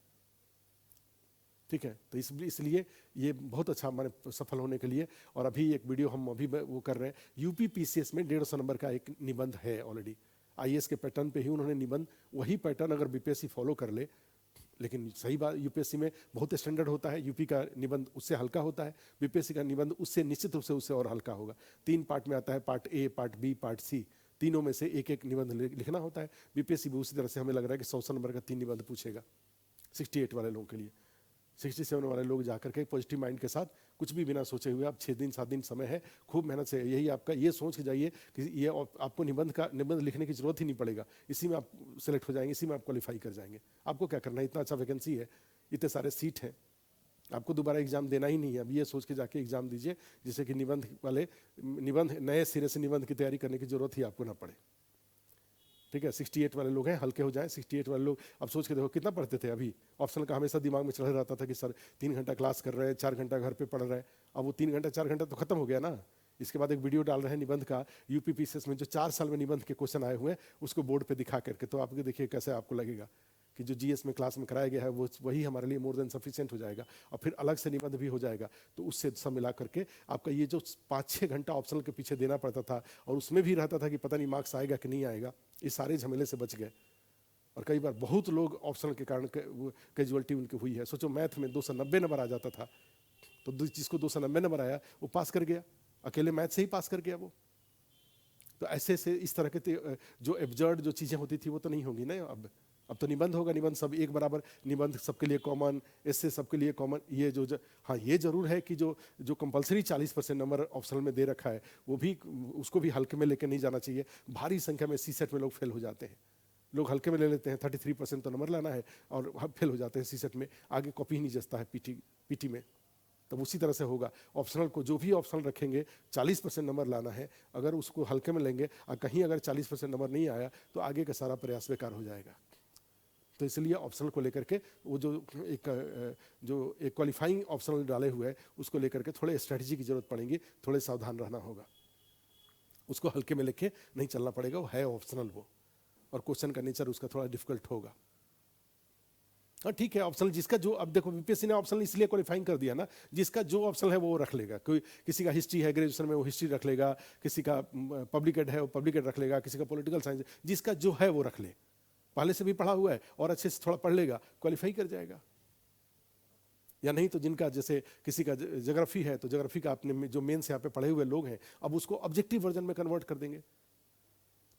ठीक है, तो इसलिए ये बहुत अच्छा हमारे सफल होने के लिए। और अभी एक वीडियो हम अभी वो कर रहे हैं, यूपी पीसीएस में 150 नंबर का एक निबंध है ऑलरेडी, आईएएस के पैटर्न पे ही उन्होंने निबंध, वही पैटर्न अगर बीपीएससी फॉलो कर ले, लेकिन सही बात यूपीएससी में बहुत स्टैंडर्ड होता है, यूपी का निबंध उससे हल्का होता है, बीपीएससी का निबंध उससे निश्चित रूप से उससे और हल्का होगा। 3 पार्ट में आता है, part A, part B, part C, तीनों में से एक एक निबंध लिखना होता है। बीपीएससी भी उसी तरह से हमें लग रहा है कि 100 नंबर का 3 निबंध पूछेगा 68 वाले लोगों के लिए। 67 वाले लोग जाकर के पॉजिटिव माइंड के साथ कुछ भी बिना सोचे हुए, आप 6 दिन 7 दिन समय है, खूब मेहनत से, यही आपका ये सोच के जाइए कि ये आपको निबंध लिखने की जरूरत ही नहीं पड़ेगा, इसी में आप सेलेक्ट हो जाएंगे, इसी में आप क्वालिफाई कर जाएंगे। आपको क्या करना है, इतना अच्छा वैकेंसी है, इतने सारे सीट हैं, आपको दोबारा एग्जाम देना ही नहीं है। अब ये सोच के जाके एग्जाम दीजिए जिससे कि निबंध नए सिरे से निबंध की तैयारी करने की जरूरत ही आपको ना पड़े। ठीक है, 68 वाले लोग हैं, हल्के हो जाएं। 68 वाले लोग अब सोच के देखो कितना पढ़ते थे, अभी ऑप्शनल का हमेशा दिमाग में चढ़ रहता था कि सर 3 घंटा क्लास कर रहे हैं, 4 घंटा घर पे पढ़ रहे हैं। अब वो 3 घंटा 4 घंटा तो खत्म हो गया ना। इसके बाद एक वीडियो डाल रहे हैं निबंध का, यूपी पीसीएस में जो 4 साल में निबंध के क्वेश्चन आए हुए हैं उसको बोर्ड पे दिखा करके, तो आपको देखिए कैसे आपको लगेगा कि जो जीएस में क्लास में कराया गया है वो वही हमारे लिए मोर देन सफिशिएंट हो जाएगा। और फिर अलग से निबंध भी हो जाएगा, तो उससे सब मिला करके आपका ये जो 5-6 घंटा ऑप्शनल के पीछे देना पड़ता था, और उसमें भी रहता था कि पता नहीं मार्क्स आएगा कि नहीं आएगा, इस सारे झमेले से बच गए। और कई बार बहुत लोग ऑप्शनल के कारण कैजुअलिटी उनकी हुई है। सोचो मैथ में 290 नंबर आ जाता था, तो जिसको 290 नंबर आया वो पास कर गया, अकेले मैथ से ही पास कर गया वो। तो ऐसे से इस तरह के जो एब्जर्ड जो चीज़ें होती थी वो तो नहीं होंगी ना। अब तो निबंध होगा, निबंध सब एक बराबर, निबंध सबके लिए कॉमन, इससे सबके लिए कॉमन। ये हाँ ये जरूर है कि जो कंपलसरी 40% नंबर ऑप्शनल में दे रखा है वो भी, उसको भी हल्के में लेकर नहीं जाना चाहिए। भारी संख्या में सीसेट में लोग फेल हो जाते हैं, लोग हल्के में ले लेते हैं, 33% तो नंबर लाना है और फेल हो जाते हैं सीसेट में, आगे कॉपी ही नहीं जचता है पीटी में। तब उसी तरह से होगा, ऑप्शनल को जो भी ऑप्शनल रखेंगे 40% नंबर लाना है, अगर उसको हल्के में लेंगे और कहीं अगर 40% नंबर नहीं आया तो आगे का सारा प्रयास बेकार हो जाएगा। तो इसलिए ऑप्शनल को लेकर के वो जो एक क्वालिफाइंग ऑप्शनल डाले हुए है उसको लेकर के थोड़े स्ट्रेटजी की जरूरत पड़ेगी, थोड़े सावधान रहना होगा, उसको हल्के में लेके नहीं चलना पड़ेगा। वो है ऑप्शनल वो, और क्वेश्चन का नेचर उसका थोड़ा डिफिकल्ट होगा। हाँ ठीक है, ऑप्शनल जिसका जो, अब देखो बीपीएससी ने ऑप्शनल इसलिए क्वालिफाइंग कर दिया ना, जिसका जो ऑप्शनल है वो रख लेगा। कोई किसी का हिस्ट्री है ग्रेजुएशन में वो हिस्ट्री रख लेगा, किसी का पब्लिक एड है वो पब्लिक एड रख लेगा, किसी का पॉलिटिकल साइंस, जिसका जो है वो रख ले, पहले से भी पढ़ा हुआ है और अच्छे से थोड़ा पढ़ लेगा, क्वालिफाई कर जाएगा। या नहीं तो जिनका जैसे किसी का ज्योग्राफी है तो ज्योग्राफी का अपने जो मेन से यहाँ पे पढ़े हुए लोग हैं अब उसको ऑब्जेक्टिव वर्जन में कन्वर्ट कर देंगे।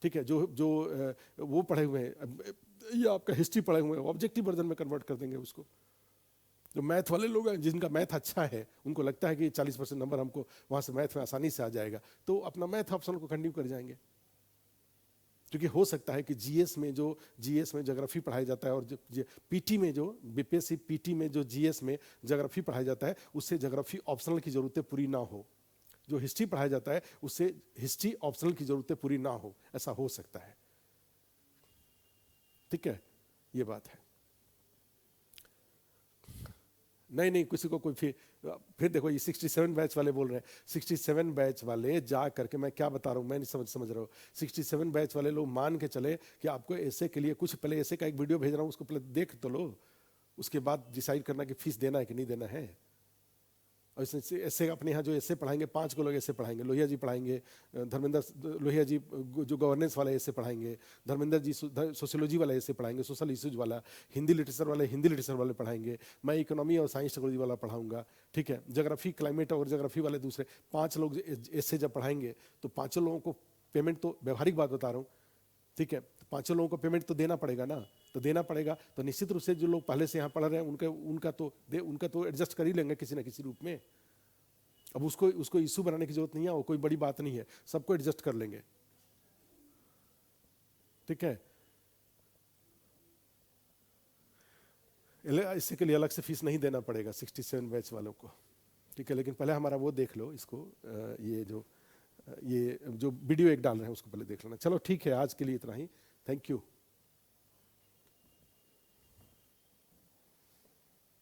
ठीक है, जो वो पढ़े हुए हैं या आपका हिस्ट्री पढ़े हुए हैं ऑब्जेक्टिव वर्जन में कन्वर्ट कर देंगे उसको। जो मैथ वाले लोग हैं जिनका मैथ अच्छा है, उनको लगता है कि 40% नंबर हमको वहाँ से मैथ में आसानी से आ जाएगा, तो अपना मैथ ऑप्शन को कंटिन्यू कर जाएंगे। क्योंकि हो सकता है कि जीएस में ज्योग्राफी पढ़ाया जाता है और पीटी में जो बीपीएससी पीटी में जो जीएस में ज्योग्राफी पढ़ाया जाता है उससे ज्योग्राफी ऑप्शनल की जरूरतें पूरी ना हो, जो हिस्ट्री पढ़ाया जाता है उससे हिस्ट्री ऑप्शनल की जरूरतें पूरी ना हो, ऐसा हो सकता है। ठीक है, ये बात है। नहीं किसी को कोई फिर देखो ये 67 बैच वाले बोल रहे हैं, 67 बैच वाले जा करके, मैं क्या बता रहा हूँ मैं नहीं समझ रहा हूँ। 67 बैच वाले लोग मान के चले कि आपको ऐसे के लिए कुछ, पहले ऐसे का एक वीडियो भेज रहा हूँ उसको पहले देख तो लो, उसके बाद डिसाइड करना कि फीस देना है कि नहीं देना है। और ऐसे अपने यहाँ जो ऐसे पढ़ाएंगे 5 को लोग ऐसे पढ़ाएंगे, लोहिया जी पढ़ाएंगे, धर्मेंद्र लोहिया जी जो गवर्नेंस वाले ऐसे पढ़ाएंगे, धर्मेंद्र जी सोशियोलॉजी वाला ऐसे पढ़ाएंगे, सोशल इश्यूज वाला, हिंदी लिटरेचर वाले पढ़ाएंगे, मैं इकोनॉमी और साइंस टेक्नोलॉजी वाला पढ़ाऊंगा। ठीक है, ज्योग्राफी क्लाइमेट और ज्योग्राफी वाले दूसरे 5 लोग ऐसे जब पढ़ाएंगे तो 5 लोगों को पेमेंट, तो व्यवहारिक बात बता रहा हूँ, ठीक है, 5 लोगों को पेमेंट तो देना पड़ेगा ना, तो देना पड़ेगा तो निश्चित रूप से जो लोग पहले से यहाँ पढ़ रहे हैं उनका तो एडजस्ट कर ही लेंगे किसी ना किसी रूप में। अब उसको इशू बनाने की जरूरत नहीं है, वो कोई बड़ी बात नहीं है, सबको एडजस्ट कर लेंगे। ठीक है, इससे के लिए अलग से फीस नहीं देना पड़ेगा 67 बैच वालों को। ठीक है, लेकिन पहले हमारा वो देख लो इसको, ये जो वीडियो एक डाल रहे हैं उसको पहले देख लेना। चलो ठीक है, आज के लिए इतना ही, थैंक यू।